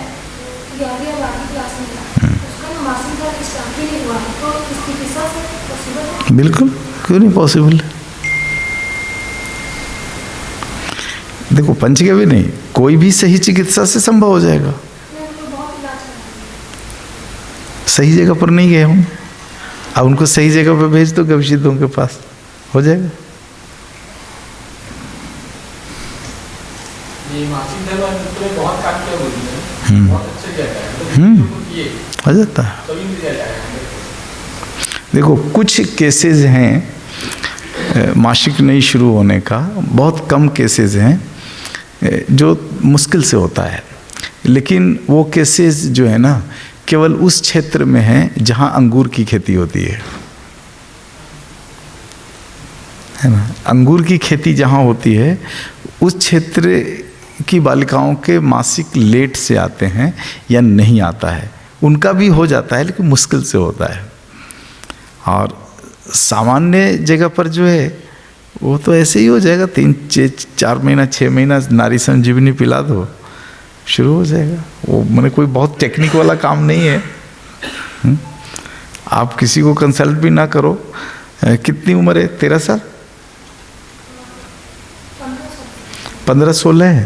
11 या 12 क्लास में, उसका ना मासिक दर्द स्टार्ट ही नहीं हुआ है, तो इस चिकित्सा से पॉसिबल है? बिल्कुल, क्यों नहीं पॉसिबल है। देखो पंचगव्य नहीं, कोई भी सही चिकित्सा से संभव हो जाएगा। मैं उनको बहुत इलाज कराया। सही जगह पर नहीं गए होंगे, अब उनको सही जगह पर भेज दो गविसिद्धों के पास, हो जाएगा। ये मासिक धर्म में बहुत काम किया बोली है, बहुत अच्छी जगह है, तो ये हो जाता है। कभी मिल जाएगा। देखो कुछ केसेस हैं मासिक नहीं शुरू होने का, बहुत कम केसेस हैं जो मुश्किल से होता है, लेकिन वो केसेस जो है ना केवल उस क्षेत्र में हैं जहाँ अंगूर की खेती होती है ना। अंगूर की खेती जहाँ होती है उस क्षेत्र की बालिकाओं के मासिक लेट से आते हैं या नहीं आता है, उनका भी हो जाता है लेकिन मुश्किल से होता है। और सामान्य जगह पर जो है वो तो ऐसे ही हो जाएगा, 3-4 महीना 6 महीना नारी संजीवनी पिला दो, शुरू हो जाएगा। वो मैंने कोई बहुत टेक्निक वाला काम नहीं है। आप किसी को कंसल्ट भी ना करो। कितनी उम्र है? 13 साल, 15-16 है,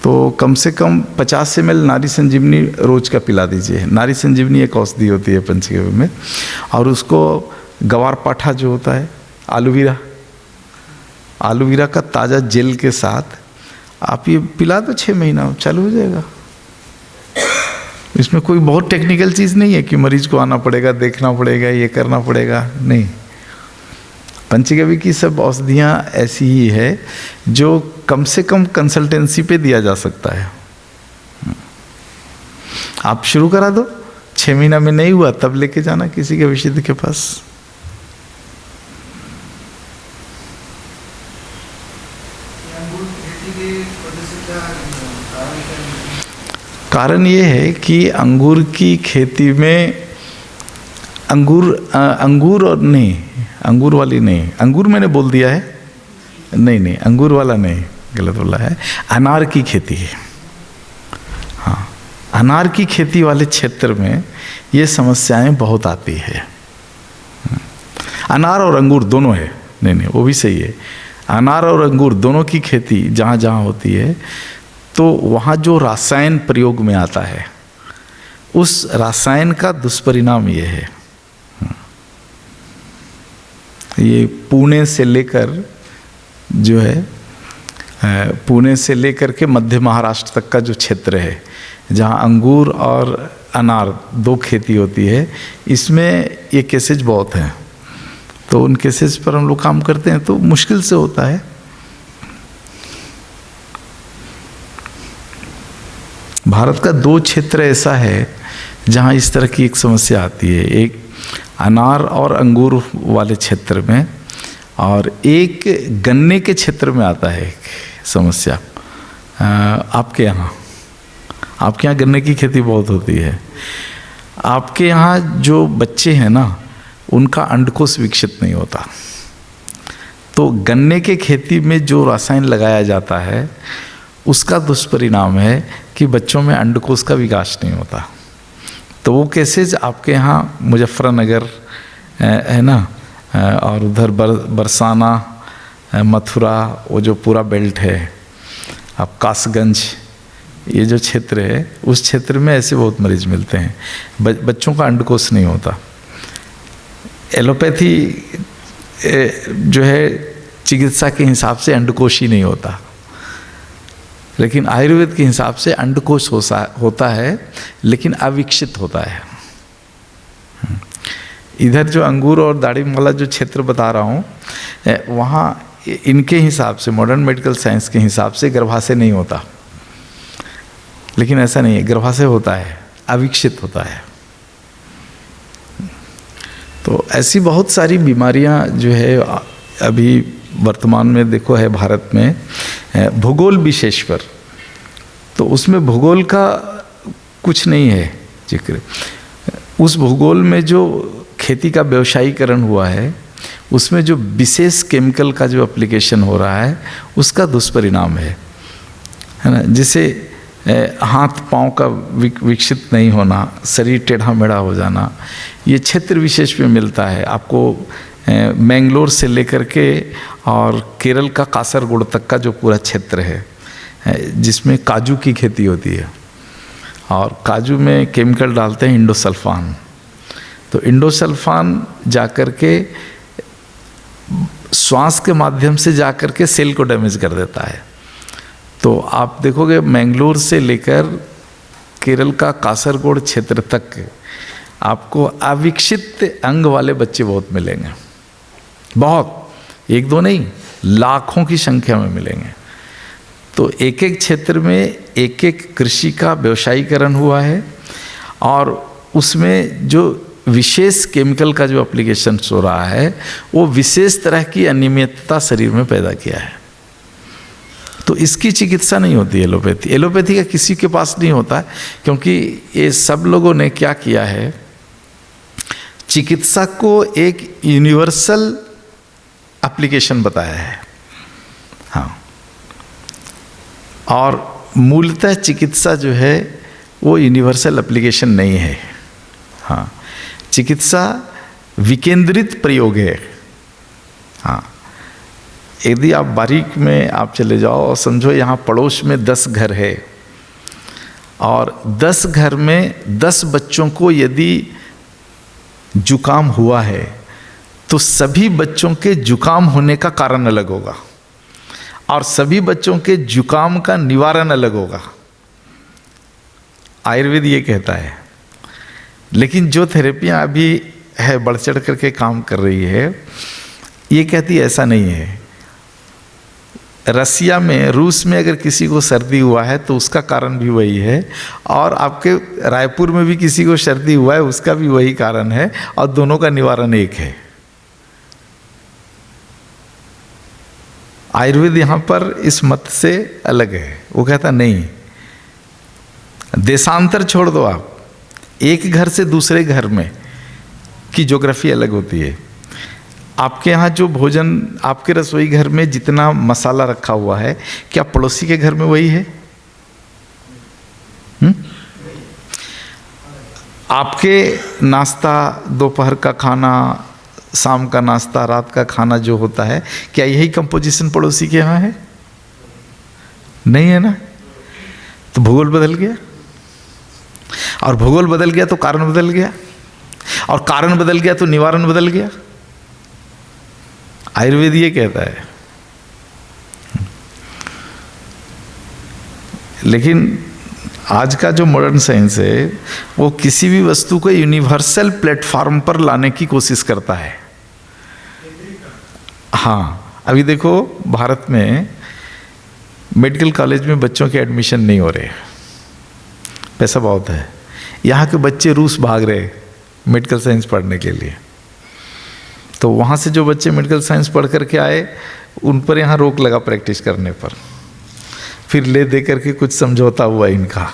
तो कम से कम 50 ml नारी संजीवनी रोज का पिला दीजिए। नारी संजीवनी एक औषधि होती है पंचगव्य में, और उसको गवार पाठा जो होता है, आलूवीरा का ताज़ा जेल के साथ आप ये पिला दो, 6 महीना चालू हो जाएगा। इसमें कोई बहुत टेक्निकल चीज़ नहीं है कि मरीज को आना पड़ेगा, देखना पड़ेगा, ये करना पड़ेगा, नहीं। पंचगव्य की सब औषधियाँ ऐसी ही है जो कम से कम कंसल्टेंसी पे दिया जा सकता है। आप शुरू करा दो, 6 महीना में नहीं हुआ तब लेके जाना किसी के विशेषज्ञ के पास। कारण ये है कि अंगूर की खेती में अंगूर और नहीं, अंगूर वाली नहीं, अंगूर मैंने बोल दिया है, नहीं अंगूर वाला नहीं, गलत बोला है, अनार की खेती है। हाँ, अनार की खेती वाले क्षेत्र में ये समस्याएं बहुत आती है। अनार और अंगूर दोनों है, नहीं वो भी सही है। अनार और अंगूर दोनों की खेती जहाँ जहाँ होती है तो वहाँ जो रासायन प्रयोग में आता है उस रासायन का दुष्परिणाम ये है। ये पुणे से लेकर जो है, पुणे से लेकर के मध्य महाराष्ट्र तक का जो क्षेत्र है जहाँ अंगूर और अनार दो खेती होती है, इसमें ये केसेज बहुत हैं। तो उन केसेस पर हम लोग काम करते हैं, तो मुश्किल से होता है। भारत का 2 क्षेत्र ऐसा है जहाँ इस तरह की एक समस्या आती है, एक अनार और अंगूर वाले क्षेत्र में, और एक गन्ने के क्षेत्र में आता है एक समस्या। आपके यहाँ गन्ने की खेती बहुत होती है। आपके यहाँ जो बच्चे हैं ना, उनका अंडकोश विकसित नहीं होता। तो गन्ने के खेती में जो रसायन लगाया जाता है उसका दुष्परिणाम है कि बच्चों में अंडकोश का विकास नहीं होता। तो वो केसेज आपके यहाँ मुजफ्फरनगर है ना, और उधर बरसाना, मथुरा, वो जो पूरा बेल्ट है, अब कासगंज, ये जो क्षेत्र है उस क्षेत्र में ऐसे बहुत मरीज मिलते हैं, बच्चों का अंडकोश नहीं होता। एलोपैथी जो है चिकित्सा के हिसाब से अंडकोश ही नहीं होता, लेकिन आयुर्वेद के हिसाब से अंडकोश होता है लेकिन अविकसित होता है। इधर जो अंगूर और दाड़िम वाला जो क्षेत्र बता रहा हूँ, वहाँ इनके हिसाब से, मॉडर्न मेडिकल साइंस के हिसाब से गर्भाशय नहीं होता, लेकिन ऐसा नहीं है, गर्भाशय होता है, अविकसित होता है। तो ऐसी बहुत सारी बीमारियाँ जो है अभी वर्तमान में देखो है भारत में, भूगोल विशेष पर, तो उसमें भूगोल का कुछ नहीं है जिक्र। उस भूगोल में जो खेती का व्यवसायीकरण हुआ है, उसमें जो विशेष केमिकल का जो एप्लीकेशन हो रहा है उसका दुष्परिणाम है ना, जिसे हाथ पाँव का विकसित नहीं होना, शरीर टेढ़ा मेढ़ा हो जाना, ये क्षेत्र विशेष में मिलता है आपको। मैंगलोर से लेकर के और केरल का कासरगोड तक का जो पूरा क्षेत्र है जिसमें काजू की खेती होती है, और काजू में केमिकल डालते हैं इंडोसल्फान। तो इंडोसल्फान जाकर के श्वास के माध्यम से जाकर के सेल को डैमेज कर देता है। तो आप देखोगे मैंगलोर से लेकर केरल का कासरगोड क्षेत्र तक आपको अविकसित अंग वाले बच्चे बहुत मिलेंगे, बहुत, एक दो नहीं, लाखों की संख्या में मिलेंगे। तो एक एक क्षेत्र में एक एक कृषि का व्यवसायीकरण हुआ है, और उसमें जो विशेष केमिकल का जो एप्लीकेशन हो रहा है वो विशेष तरह की अनियमितता शरीर में पैदा किया है। तो इसकी चिकित्सा नहीं होती एलोपैथी। एलोपैथी का किसी के पास नहीं होता, क्योंकि ये सब लोगों ने क्या किया है, चिकित्सा को एक यूनिवर्सल एप्लीकेशन बताया है। हाँ, और मूलतः चिकित्सा जो है वो यूनिवर्सल एप्लीकेशन नहीं है। हाँ, चिकित्सा विकेंद्रित प्रयोग है। हाँ, यदि आप बारीक में आप चले जाओ और समझो यहाँ पड़ोस में 10 घर है, और 10 घर में 10 बच्चों को यदि जुकाम हुआ है तो सभी बच्चों के जुकाम होने का कारण अलग होगा, और सभी बच्चों के जुकाम का निवारण अलग होगा। आयुर्वेद ये कहता है। लेकिन जो थेरेपियाँ अभी है बढ़ चढ़ करके काम कर रही है, ये कहती है ऐसा नहीं है। रसिया में, रूस में अगर किसी को सर्दी हुआ है तो उसका कारण भी वही है, और आपके रायपुर में भी किसी को सर्दी हुआ है उसका भी वही कारण है, और दोनों का निवारण एक है। आयुर्वेद यहाँ पर इस मत से अलग है। वो कहता नहीं, देशांतर छोड़ दो आप, एक घर से दूसरे घर में की ज्योग्राफी अलग होती है। आपके यहाँ जो भोजन, आपके रसोई घर में जितना मसाला रखा हुआ है, क्या पड़ोसी के घर में वही है? आपके नाश्ता, दोपहर का खाना, शाम का नाश्ता, रात का खाना जो होता है, क्या यही कंपोजिशन पड़ोसी के यहाँ है? नहीं है ना। तो भूगोल बदल गया, और भूगोल बदल गया तो कारण बदल गया, और कारण बदल गया तो निवारण बदल गया। आयुर्वेद ये कहता है। लेकिन आज का जो मॉडर्न साइंस है वो किसी भी वस्तु को यूनिवर्सल प्लेटफॉर्म पर लाने की कोशिश करता है। हाँ, अभी देखो भारत में मेडिकल कॉलेज में बच्चों के एडमिशन नहीं हो रहे, पैसा बहुत है। यहाँ के बच्चे रूस भाग रहे मेडिकल साइंस पढ़ने के लिए। तो वहाँ से जो बच्चे मेडिकल साइंस पढ़ करके आए उन पर यहाँ रोक लगा प्रैक्टिस करने पर। फिर ले दे करके कुछ समझौता हुआ इनका,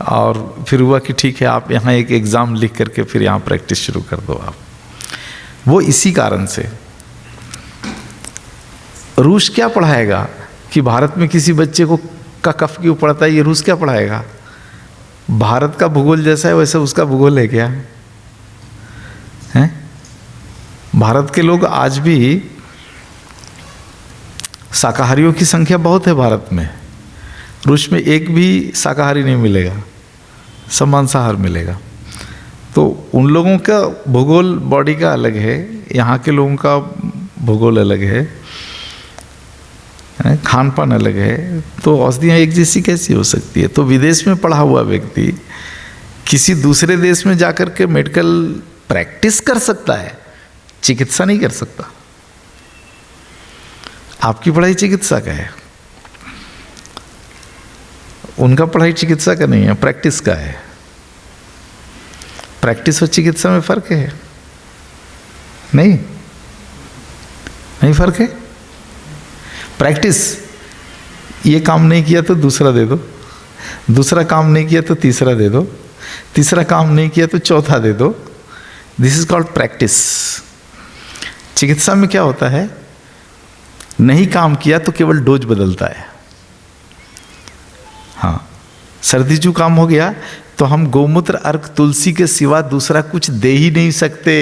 और फिर हुआ कि ठीक है आप यहाँ एक एग्ज़ाम लिख करके फिर यहाँ प्रैक्टिस शुरू कर दो आप। वो इसी कारण से रूस क्या पढ़ाएगा कि भारत में किसी बच्चे को का कफ क्यों पड़ता है, ये रूस क्या पढ़ाएगा? भारत का भूगोल जैसा है वैसे उसका भूगोल है क्या है? भारत के लोग आज भी, शाकाहारियों की संख्या बहुत है भारत में। रूस में एक भी शाकाहारी नहीं मिलेगा, सब मांसाहार मिलेगा। तो उन लोगों का भूगोल बॉडी का अलग है, यहाँ के लोगों का भूगोल अलग है, खान पान अलग है। तो औषधियाँ एक जैसी कैसी हो सकती है? तो विदेश में पढ़ा हुआ व्यक्ति किसी दूसरे देश में जाकर के मेडिकल प्रैक्टिस कर सकता है, चिकित्सा नहीं कर सकता। आपकी पढ़ाई चिकित्सा का है, उनका पढ़ाई चिकित्सा का नहीं है, प्रैक्टिस का है। प्रैक्टिस और चिकित्सा में फर्क है? नहीं, नहीं फर्क है। प्रैक्टिस, ये काम नहीं किया तो दूसरा दे दो, दूसरा काम नहीं किया तो तीसरा दे दो, तीसरा काम नहीं किया तो चौथा दे दो। This is called practice. चिकित्सा में क्या होता है, नहीं काम किया तो केवल डोज बदलता है। हाँ, सर्दी जुकाम हो गया तो हम गोमूत्र अर्क तुलसी के सिवा दूसरा कुछ दे ही नहीं सकते।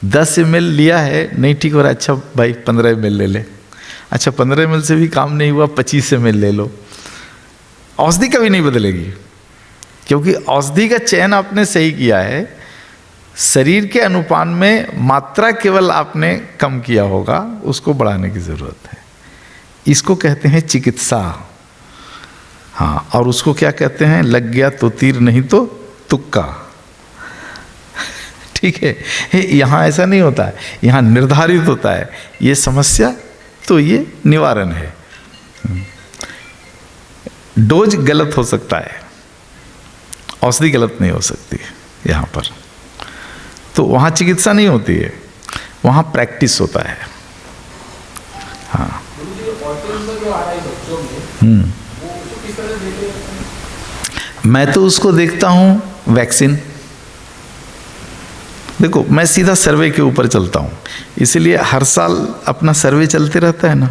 10 ml लिया है, नहीं ठीक हो रहा, अच्छा भाई 15 ml ले ले। अच्छा 15 ml से भी काम नहीं हुआ, 25 ml ले लो। औषधि कभी नहीं बदलेगी, क्योंकि औषधि का चयन आपने सही किया है, शरीर के अनुपान में मात्रा केवल आपने कम किया होगा, उसको बढ़ाने की ज़रूरत है। इसको कहते हैं चिकित्सा। हाँ, और उसको क्या कहते हैं? लग गया तो तीर, नहीं तो तुक्का। ठीक है, यहाँ ऐसा नहीं होता है, यहाँ निर्धारित होता है ये समस्या, तो ये निवारण है। डोज गलत हो सकता है, औषधि गलत नहीं हो सकती यहाँ पर। तो वहाँ चिकित्सा नहीं होती है, वहाँ प्रैक्टिस होता है। हाँ, मैं तो उसको देखता हूँ वैक्सीन। देखो, मैं सीधा सर्वे के ऊपर चलता हूँ, इसलिए हर साल अपना सर्वे चलते रहता है ना।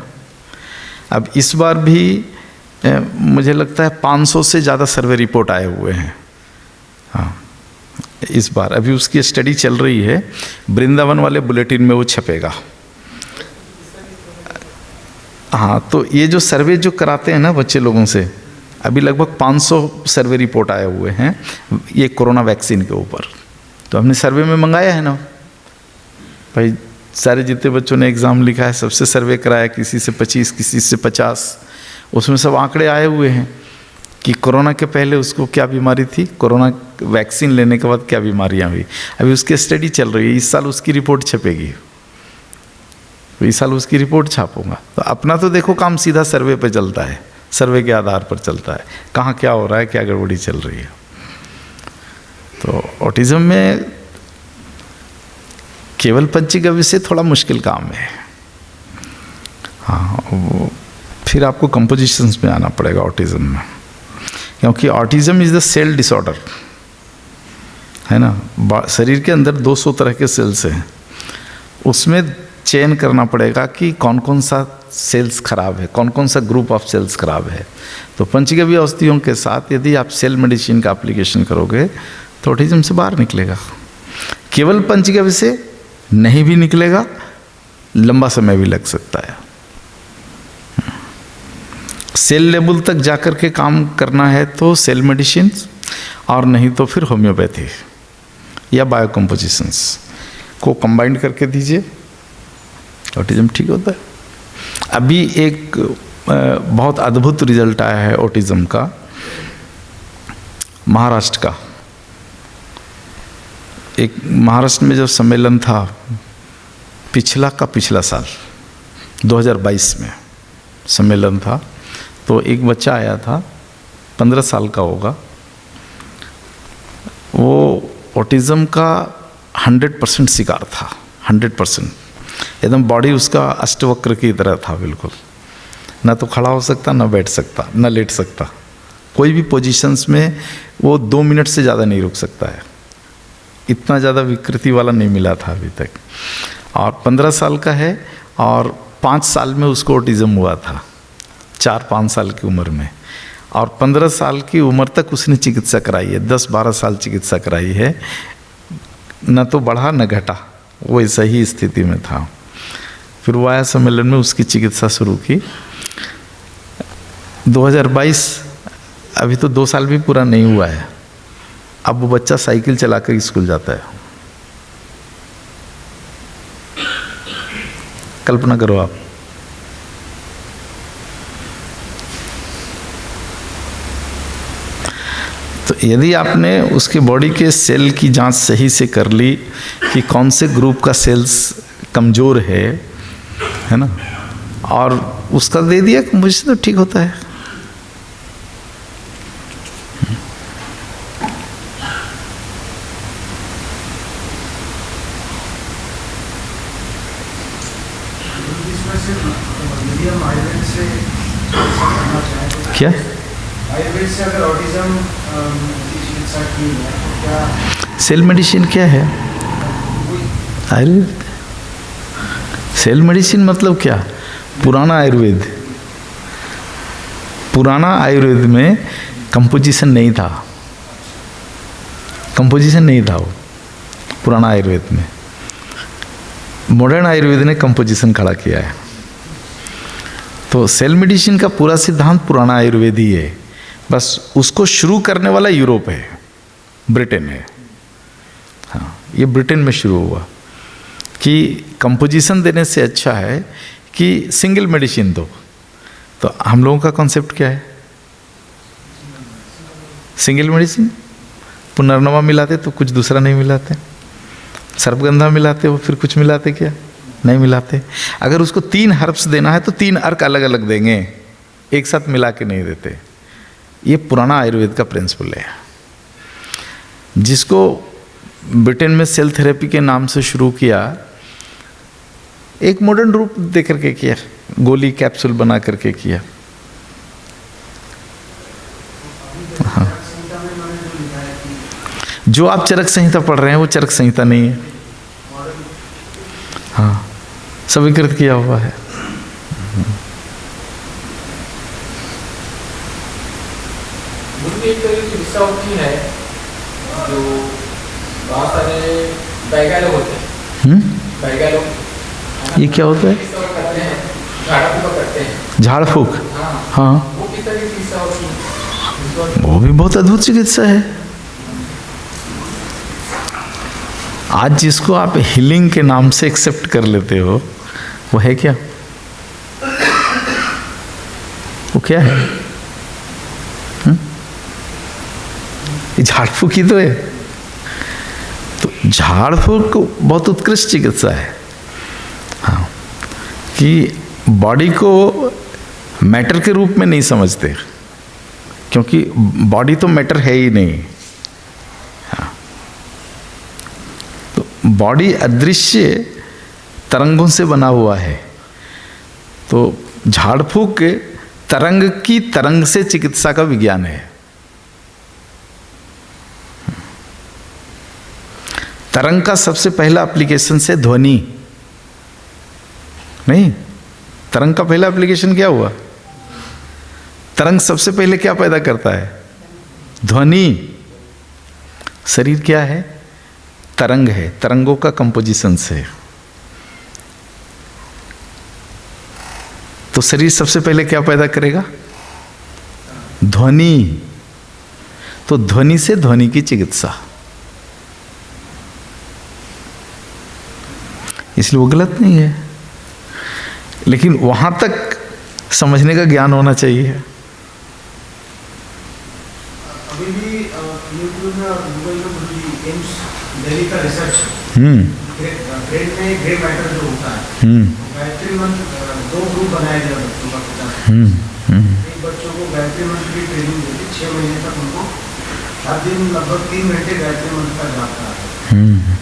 अब इस बार भी मुझे लगता है 500 से ज़्यादा सर्वे रिपोर्ट आए हुए हैं। हाँ, इस बार अभी उसकी स्टडी चल रही है, वृंदावन वाले बुलेटिन में वो छपेगा। हाँ, तो ये जो सर्वे जो कराते हैं ना बच्चे लोगों से, अभी लगभग 500 सर्वे रिपोर्ट आए हुए हैं ये कोरोना वैक्सीन के ऊपर। तो हमने सर्वे में मंगाया है ना भाई, सारे जितने बच्चों ने एग्ज़ाम लिखा है सबसे सर्वे कराया, किसी से 25, किसी से 50, उसमें सब आंकड़े आए हुए हैं कि कोरोना के पहले उसको क्या बीमारी थी, कोरोना वैक्सीन लेने के बाद क्या बीमारियां हुई। अभी उसकी स्टडी चल रही है, इस साल उसकी रिपोर्ट छपेगी, तो इस साल उसकी रिपोर्ट छापूंगा। तो अपना तो देखो काम सीधा सर्वे पर चलता है, सर्वे के आधार पर चलता है, कहाँ क्या हो रहा है, क्या गड़बड़ी चल रही है। तो ऑटिज़म में केवल पंचगव्य से थोड़ा मुश्किल काम है। हाँ, वो फिर आपको कंपोजिशंस में आना पड़ेगा ऑटिज़म में, क्योंकि autism is the cell disorder, है ना। शरीर के अंदर 200 तरह के सेल्स हैं, उसमें चयन करना पड़ेगा कि कौन कौन सा सेल्स खराब है, कौन कौन सा ग्रुप ऑफ सेल्स खराब है। तो पंचगव्य औषधियों के साथ यदि आप सेल मेडिसिन का एप्लीकेशन करोगे तो ऑटिज़म से बाहर निकलेगा। केवल पंचगव्य से नहीं भी निकलेगा, लंबा समय भी लग सकता है। सेल लेवल तक जाकर के काम करना है तो सेल मेडिसिन, और नहीं तो फिर होम्योपैथी या बायोकम्पोजिशंस को कंबाइंड करके दीजिए, ऑटिज़म ठीक होता है। अभी एक बहुत अद्भुत रिजल्ट आया है ऑटिज़म का, महाराष्ट्र का। एक महाराष्ट्र में जब सम्मेलन था पिछला साल 2022 में सम्मेलन था, तो एक बच्चा आया था, 15 साल का होगा, वो ऑटिज़म का 100% शिकार था, 100%। एकदम बॉडी उसका अष्टवक्र की तरह था, बिल्कुल ना तो खड़ा हो सकता, ना बैठ सकता, ना लेट सकता, कोई भी पोजीशंस में वो 2 मिनट से ज़्यादा नहीं रुक सकता है। इतना ज़्यादा विकृति वाला नहीं मिला था अभी तक। और 15 साल का है, और 5 साल में उसको ऑटिज़म हुआ था, 4-5 साल की उम्र में, और 15 साल की उम्र तक उसने चिकित्सा कराई है, 10-12 साल चिकित्सा कराई है, न तो बढ़ा न घटा, वो ऐसा ही स्थिति में था। फिर वो आया सम्मेलन में, उसकी चिकित्सा शुरू की। 2022 अभी तो 2 साल भी पूरा नहीं हुआ है, अब वो बच्चा साइकिल चलाकर स्कूल जाता है। कल्पना करो आप। तो यदि आपने उसके बॉडी के सेल की जांच सही से कर ली कि कौन से ग्रुप का सेल्स कमज़ोर है ना, और उसका दे दिया, मुझे तो ठीक होता है। क्या आयुर्वेद से अगर ऑटिज्म की चिकित्सा की है तो क्या सेल मेडिसिन क्या है? आयुर्वेद सेल मेडिसिन मतलब क्या? पुराना आयुर्वेद। पुराना आयुर्वेद में कंपोजिशन नहीं था, कंपोजिशन नहीं था वो पुराना आयुर्वेद में। मॉडर्न आयुर्वेद ने कंपोजिशन खड़ा किया है। तो सेल मेडिसिन का पूरा सिद्धांत पुराना आयुर्वेद ही है, बस उसको शुरू करने वाला यूरोप है, ब्रिटेन है। हाँ, ये ब्रिटेन में शुरू हुआ कि कंपोजिशन देने से अच्छा है कि सिंगल मेडिसिन दो। तो हम लोगों का कॉन्सेप्ट क्या है? Single medicine. पुनर्नवा मिलाते तो कुछ दूसरा नहीं मिलाते, सर्पगंधा मिलाते हो फिर कुछ मिलाते क्या? नहीं मिलाते। अगर उसको 3 हर्ब्स देना है तो 3 अर्क अलग अलग देंगे, एक साथ मिला के नहीं देते। ये पुराना आयुर्वेद का प्रिंसिपल है, जिसको ब्रिटेन में सेल थेरेपी के नाम से शुरू किया, एक मॉडर्न रूप दे करके किया, गोली कैप्सूल बना करके किया। हाँ, जो आप चरक संहिता पढ़ रहे हैं वो चरक संहिता नहीं है। हाँ, स्वीकृत किया हुआ है। मुझे एक तरह की रिसर्च होती है जो बहुत सारे बैगा लोग होते हैं। बैगा लोग ये क्या होता है? करते हैं, झाड़ा फूक करते हैं। झाड़ फूक? हाँ, वो किस तरह की चिकित्सा होती है? वो भी बहुत अद्भुत चिकित्सा है। आज जिसको आप हीलिंग के नाम से एक्सेप्ट कर लेते हो, वो है क्या? वो क्या है? ये झाड़ फूक ही तो है। तो झाड़ फूक बहुत उत्कृष्ट चिकित्सा है। हाँ, कि बॉडी को मैटर के रूप में नहीं समझते, क्योंकि बॉडी तो मैटर है ही नहीं। हाँ, तो बॉडी अदृश्य तरंगों से बना हुआ है। तो झाड़ फूक तरंग की तरंग से चिकित्सा का विज्ञान है। तरंग का सबसे पहला एप्लीकेशन से ध्वनि नहीं, तरंग का पहला एप्लीकेशन क्या हुआ? तरंग सबसे पहले क्या पैदा करता है? ध्वनि। शरीर क्या है? तरंग है, तरंगों का कंपोजिशन से। तो शरीर सबसे पहले क्या पैदा करेगा? ध्वनि। तो ध्वनि से ध्वनि की चिकित्सा, इसलिए वो गलत नहीं है, लेकिन वहां तक समझने का ज्ञान होना चाहिए। अभी भी यूट्यूब में और गूगल में पूरी एम्स दिल्ली का रिसर्च, ब्रेन में ग्रे मैटर जो होता है, गायत्री मंत्र 2 ग्रुप बनाए गए बच्चों का। एक बच्चों को गायत्री मंत्र की ट्रेनिंग देती, 6 महीने तक उनको हर दिन लगभग 3 घंटे गायत्री मंत्र का जाप करा है।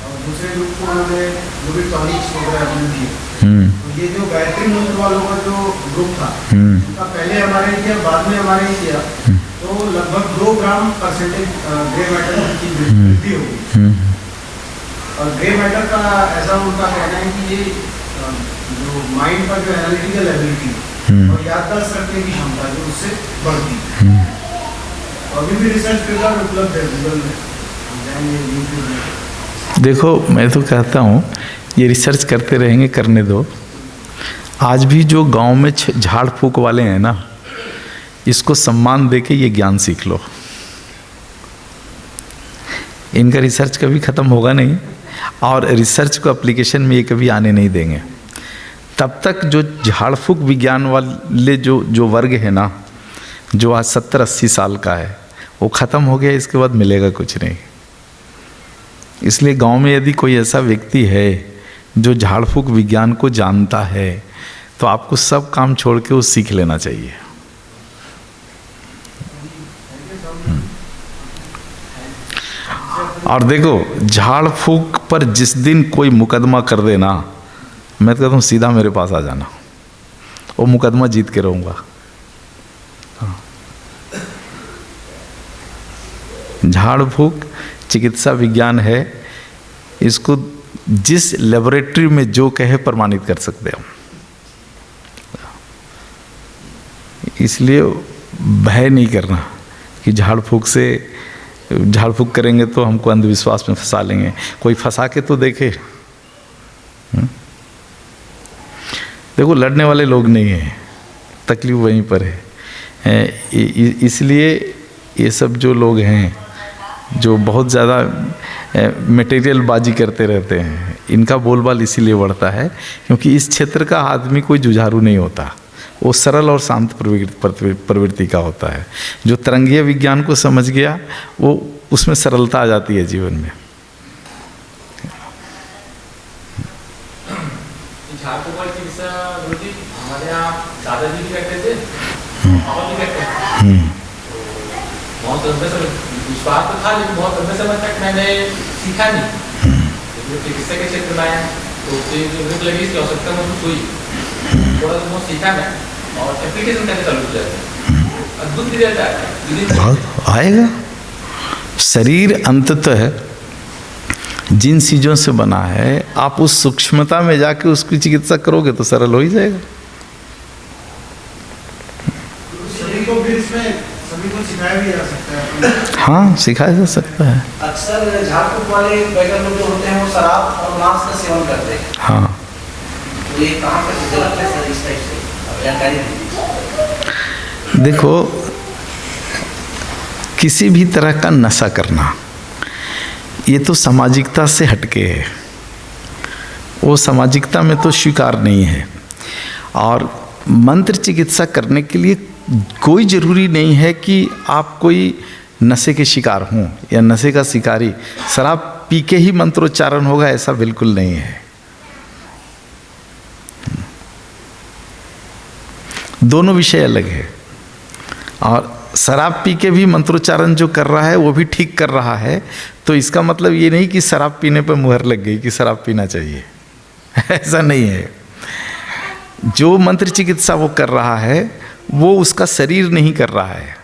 और दूसरे ग्रुप को उन्होंने जो भी टॉनिक्स वगैरह अपने दिए। तो ये जो गायत्री मंत्र वालों का जो ग्रुप था, उनका पहले हमारे किया, बाद में हमारे किया, तो लगभग 2 ग्राम परसेंटेज ग्रे मैटर की वृद्धि हो गई। और ग्रे मैटर का ऐसा उनका कहना है कि ये जो माइंड का जो एनालिटिकल एबिलिटी और याददाश्त रखने की क्षमता जो उससे बढ़ती है। अभी भी रिसर्च पेपर उपलब्ध है गूगल में, यूट्यूब में। देखो, मैं तो कहता हूँ ये रिसर्च करते रहेंगे, करने दो। आज भी जो गांव में झाड़ फूक वाले हैं ना, इसको सम्मान देके ये ज्ञान सीख लो। इनका रिसर्च कभी ख़त्म होगा नहीं, और रिसर्च को एप्लीकेशन में ये कभी आने नहीं देंगे। तब तक जो झाड़ फूक विज्ञान वाले जो वर्ग है ना, जो आज 70-80 साल का है, वो ख़त्म हो गया, इसके बाद मिलेगा कुछ नहीं। इसलिए गांव में यदि कोई ऐसा व्यक्ति है जो झाड़ फूक विज्ञान को जानता है, तो आपको सब काम छोड़ के वो सीख लेना चाहिए। और देखो, झाड़ फूक पर जिस दिन कोई मुकदमा कर देना, मैं तो कहता हूँ सीधा मेरे पास आ जाना, वो मुकदमा जीत के रहूँगा। झाड़ फूक चिकित्सा विज्ञान है, इसको जिस लेबोरेटरी में जो कहे प्रमाणित कर सकते हम। इसलिए भय नहीं करना कि झाड़ फूक से झाड़ फूक करेंगे तो हमको अंधविश्वास में फंसा लेंगे, कोई फंसा के तो देखे। देखो लड़ने वाले लोग नहीं हैं, तकलीफ वहीं पर है। इसलिए ये सब जो लोग हैं जो बहुत ज़्यादा मटेरियल बाजी करते रहते हैं, इनका बोलबाल इसीलिए बढ़ता है क्योंकि इस क्षेत्र का आदमी कोई जुझारू नहीं होता, वो सरल और शांत प्रवृत्ति का होता है। जो तरंगीय विज्ञान को समझ गया वो उसमें सरलता आ जाती है जीवन में। हमारे यहाँ दादाजी भी करते थे, पापा भी करते थे। बहुत लंबे समय विश्वास तो था, लेकिन बहुत लंबे समय तक मैंने सीखा नहीं। लेकिन चिकित्सा के क्षेत्र में आया तो उससे जरूरत लगी, इसकी आवश्यकता महसूस हुई, थोड़ा तो बहुत सीखा मैं और एप्लीकेशन करने चालू किया। अद्भुत रिजल्ट आएगा। शरीर अंततः जिन चीज़ों से बना है, आप उस सूक्ष्मता में जाके उसकी चिकित्सा करोगे तो सरल हो ही जाएगा। सभी को फिर इसमें सभी को सिखाया भी जा सकता है। हाँ, सिखाया जा सकता है। अक्सर झाड़ फूक वाले बैगर लोग जो होते हैं वो शराब और मांस का सेवन करते हैं। हाँ, तो ये कहाँ पर गलत है सर? इस टाइप से जानकारी दीजिए। देखो, किसी भी तरह का नशा करना ये तो सामाजिकता से हटके है, वो सामाजिकता में तो स्वीकार नहीं है। और मंत्र चिकित्सा करने के लिए कोई ज़रूरी नहीं है कि आप कोई नशे के शिकार हों या नशे का शिकारी शराब पी के ही मंत्रोच्चारण होगा, ऐसा बिल्कुल नहीं है। दोनों विषय अलग है। और शराब पी के भी मंत्रोच्चारण जो कर रहा है वो भी ठीक कर रहा है, तो इसका मतलब ये नहीं कि शराब पीने पर मुहर लग गई कि शराब पीना चाहिए। ऐसा नहीं है। जो मंत्र चिकित्सा वो कर रहा है वो उसका शरीर नहीं कर रहा है।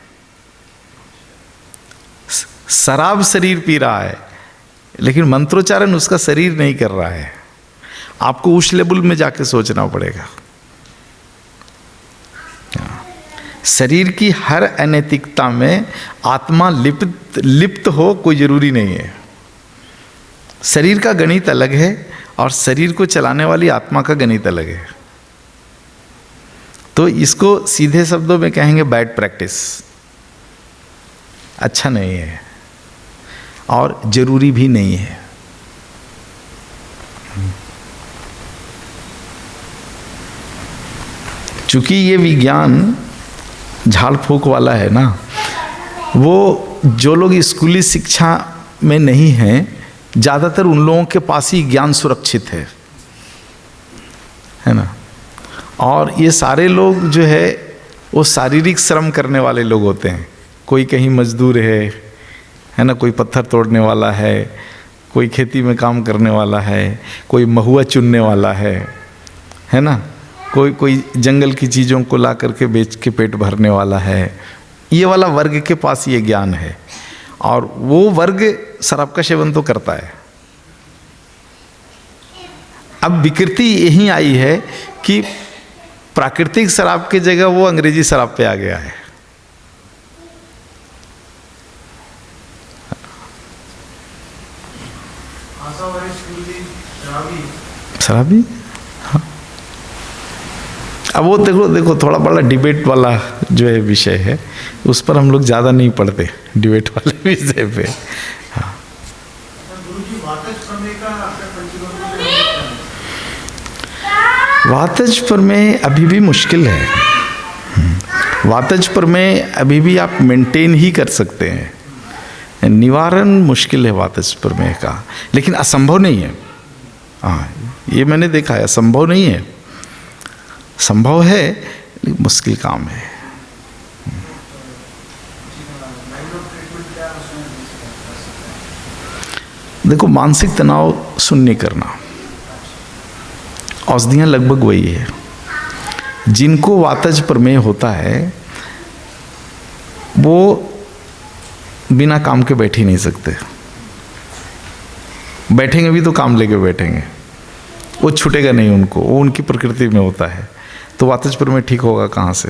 शराब शरीर पी रहा है, लेकिन मंत्रोच्चारण उसका शरीर नहीं कर रहा है। आपको उस लेवल में जाके सोचना पड़ेगा। शरीर की हर अनैतिकता में आत्मा लिप्त हो कोई ज़रूरी नहीं है। शरीर का गणित अलग है और शरीर को चलाने वाली आत्मा का गणित अलग है। तो इसको सीधे शब्दों में कहेंगे बैड प्रैक्टिस, अच्छा नहीं है और ज़रूरी भी नहीं है। चूँकि ये विज्ञान झाड़ फूक वाला है ना, वो जो लोग स्कूली शिक्षा में नहीं हैं, ज़्यादातर उन लोगों के पास ही ज्ञान सुरक्षित है ना। और ये सारे लोग जो है वो शारीरिक श्रम करने वाले लोग होते हैं। कोई कहीं मजदूर है ना, कोई पत्थर तोड़ने वाला है, कोई खेती में काम करने वाला है, कोई महुआ चुनने वाला है ना, कोई जंगल की चीज़ों को ला करके बेच के पेट भरने वाला है। ये वाला वर्ग के पास ये ज्ञान है और वो वर्ग शराब का सेवन तो करता है। अब विकृति यही आई है कि प्राकृतिक शराब की जगह वो अंग्रेजी शराब पे आ गया है। शराबी, हाँ। अब वो देखो थोड़ा बड़ा डिबेट वाला जो है विषय है, उस पर हम लोग ज़्यादा नहीं पढ़ते डिबेट वाले विषय पे। हाँ, वातज पर में अभी भी मुश्किल है। वातज पर में अभी भी आप मेंटेन ही कर सकते हैं, निवारण मुश्किल है वातज पर में का, लेकिन असंभव नहीं है। हाँ, ये मैंने देखा है, असंभव नहीं है, संभव है लेकिन मुश्किल काम है। देखो, मानसिक तनाव शून्य करना, औषधियाँ लगभग वही है। जिनको वातज प्रमेय होता है वो बिना काम के बैठ ही नहीं सकते, बैठेंगे भी तो काम लेके बैठेंगे, वो छूटेगा नहीं उनको, वो उनकी प्रकृति में होता है। तो वातज प्रमेय ठीक होगा कहाँ से?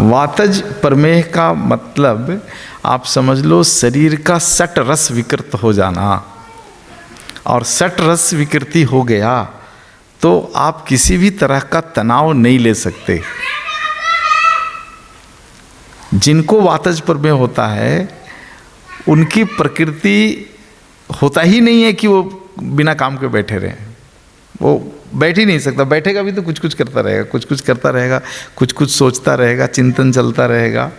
वातज प्रमेय का मतलब आप समझ लो शरीर का सट रस विकृत हो जाना, और सट रस विकृति हो गया तो आप किसी भी तरह का तनाव नहीं ले सकते। जिनको वातज प्रमेह होता है उनकी प्रकृति होता ही नहीं है कि वो बिना काम के बैठे रहें, वो बैठ ही नहीं सकता। बैठेगा भी तो कुछ कुछ करता रहेगा, कुछ कुछ करता रहेगा, कुछ कुछ सोचता रहेगा, चिंतन चलता रहेगा।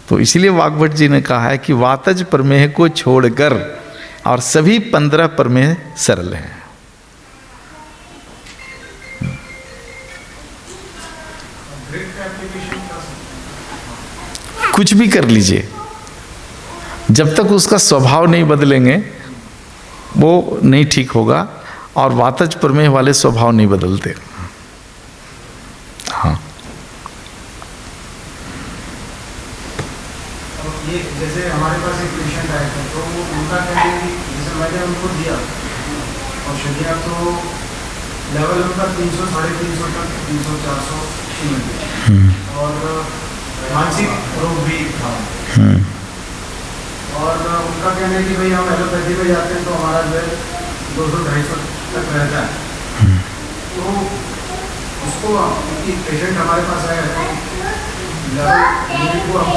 तो इसलिए वाग्भट जी ने कहा है कि वातज प्रमेह को छोड़कर और सभी 15 प्रमेह सरल हैं। कुछ भी कर लीजिए, जब तक उसका स्वभाव नहीं बदलेंगे वो नहीं ठीक होगा, और वातज प्रमेह वाले स्वभाव नहीं बदलते। हाँ, ये जैसे हमारे पास एक पेशेंट आया था, तो वो उनका कहना है कि जैसे मैंने उनको दिया औषधियाँ, तो लेवल उनका 300 350 तक 300 400 मिल, और मानसिक रोग भी था। और उनका कहना है कि भाई हम एलोपैथी पे जाते हैं तो हमारा जो है 200-250 तक रहता है। तो उसको पेशेंट हमारे पास आया है लेवल को हम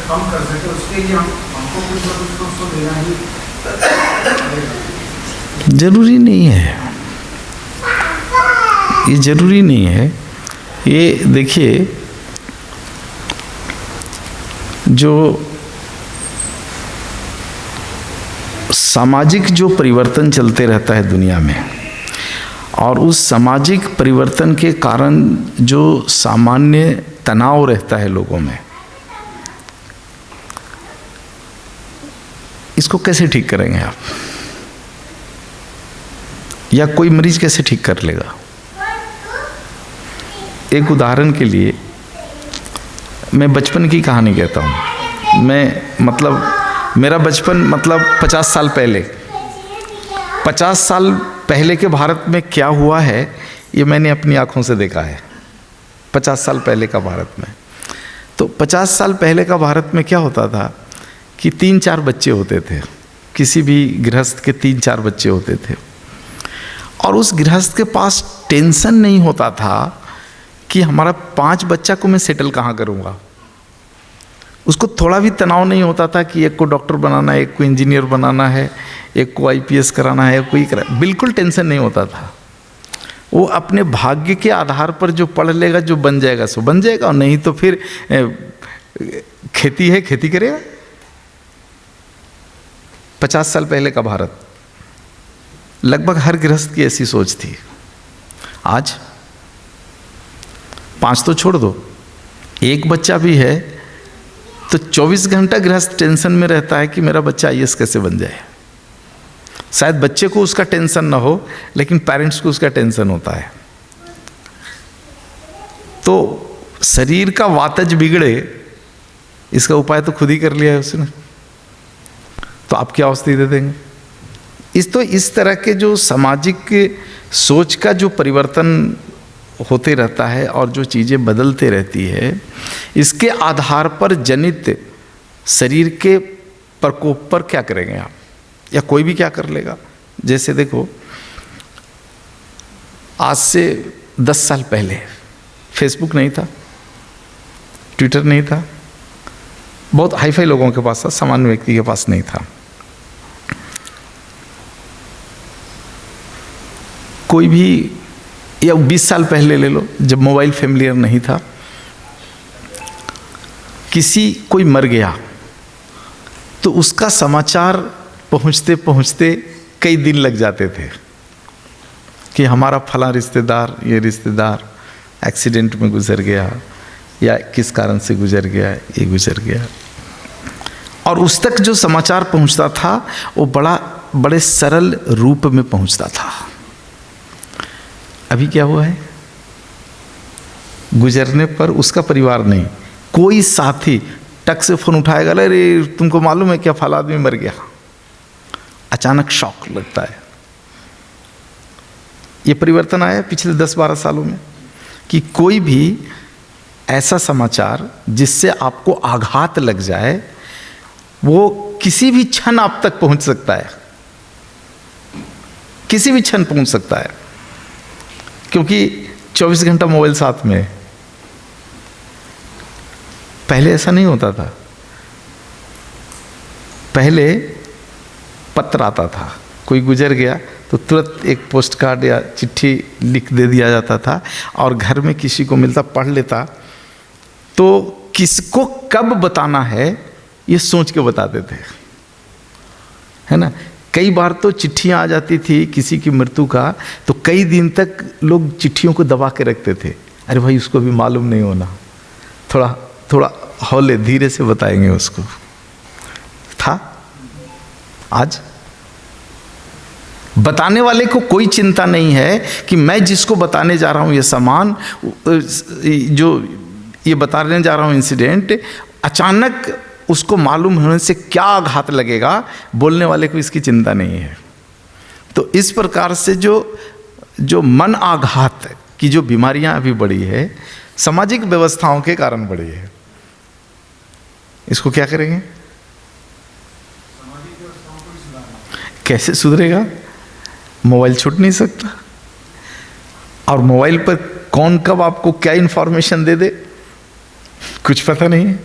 कम कर सके, उसके लिए हमको कुछ ना कुछ तो उसको देना ही जरूरी नहीं है, ये जरूरी नहीं है। ये देखिए, जो सामाजिक जो परिवर्तन चलते रहता है दुनिया में, और उस सामाजिक परिवर्तन के कारण जो सामान्य तनाव रहता है लोगों में, इसको कैसे ठीक करेंगे आप? या कोई मरीज कैसे ठीक कर लेगा? एक उदाहरण के लिए मैं बचपन की कहानी कहता हूँ। मेरा बचपन 50 साल पहले, 50 साल पहले के भारत में क्या हुआ है ये मैंने अपनी आंखों से देखा है। 50 साल पहले का भारत में, तो 50 साल पहले का भारत में क्या होता था कि 3-4 बच्चे होते थे, किसी भी गृहस्थ के 3-4 बच्चे होते थे, और उस गृहस्थ के पास टेंशन नहीं होता था कि हमारा 5 बच्चा को मैं सेटल कहाँ करूँगा। उसको थोड़ा भी तनाव नहीं होता था कि एक को डॉक्टर बनाना है, एक को इंजीनियर बनाना है, एक को IPS कराना है, कोई बिल्कुल टेंशन नहीं होता था। वो अपने भाग्य के आधार पर जो पढ़ लेगा, जो बन जाएगा सो बन जाएगा, और नहीं तो फिर खेती है, खेती करेगा। 50 साल पहले का भारत, लगभग हर गृहस्थ की ऐसी सोच थी। आज 5 तो छोड़ दो, एक बच्चा भी है तो 24 घंटा गृहस्थ टेंशन में रहता है कि मेरा बच्चा IAS कैसे बन जाए। शायद बच्चे को उसका टेंशन ना हो, लेकिन पेरेंट्स को उसका टेंशन होता है। तो शरीर का वातज बिगड़े, इसका उपाय तो खुद ही कर लिया है उसने, तो आप क्या औषधि दे देंगे? इस तरह के जो सामाजिक सोच का जो परिवर्तन होते रहता है और जो चीज़ें बदलते रहती है, इसके आधार पर जनित शरीर के प्रकोप पर क्या करेंगे आप? या कोई भी क्या कर लेगा? जैसे देखो, आज से 10 साल पहले फेसबुक नहीं था, ट्विटर नहीं था, बहुत हाईफाई लोगों के पास था, सामान्य व्यक्ति के पास नहीं था। कोई भी, या 20 साल पहले ले लो, जब मोबाइल फैमिलियर नहीं था, कोई मर गया तो उसका समाचार पहुंचते पहुंचते कई दिन लग जाते थे कि हमारा फला रिश्तेदार, ये रिश्तेदार एक्सीडेंट में गुजर गया, या किस कारण से गुजर गया, ये गुजर गया। और उस तक जो समाचार पहुंचता था वो बड़े सरल रूप में पहुंचता था। अभी क्या हुआ है? गुजरने पर उसका परिवार नहीं, कोई साथी टक से फोन उठाएगा, अरे तुमको मालूम है क्या फला आदमी मर गया। अचानक शॉक लगता है। ये परिवर्तन आया पिछले 10-12 सालों में कि कोई भी ऐसा समाचार जिससे आपको आघात लग जाए, वो किसी भी क्षण आप तक पहुंच सकता है, किसी भी क्षण पहुंच सकता है, क्योंकि 24 घंटा मोबाइल साथ में है। पहले ऐसा नहीं होता था। पहले पत्र आता था, कोई गुजर गया तो तुरंत एक पोस्ट कार्ड या चिट्ठी लिख दे दिया जाता था, और घर में किसी को मिलता, पढ़ लेता, तो किसको कब बताना है ये सोच के बताते थे, है ना। कई बार तो चिट्ठियाँ आ जाती थी किसी की मृत्यु का, तो कई दिन तक लोग चिट्ठियों को दबा के रखते थे। अरे भाई उसको भी मालूम नहीं होना, थोड़ा थोड़ा हौले धीरे से बताएंगे उसको। था आज बताने वाले को कोई चिंता नहीं है कि मैं जिसको बताने जा रहा हूं ये सामान, जो ये बताने जा रहा हूं इंसिडेंट, अचानक उसको मालूम होने से क्या आघात लगेगा, बोलने वाले को इसकी चिंता नहीं है। तो इस प्रकार से जो मन आघात की जो बीमारियां अभी बढ़ी है, सामाजिक व्यवस्थाओं के कारण बढ़ी है, इसको क्या करेंगे? कैसे सुधरेगा? मोबाइल छूट नहीं सकता, और मोबाइल पर कौन कब आपको क्या इंफॉर्मेशन दे दे कुछ पता नहीं है।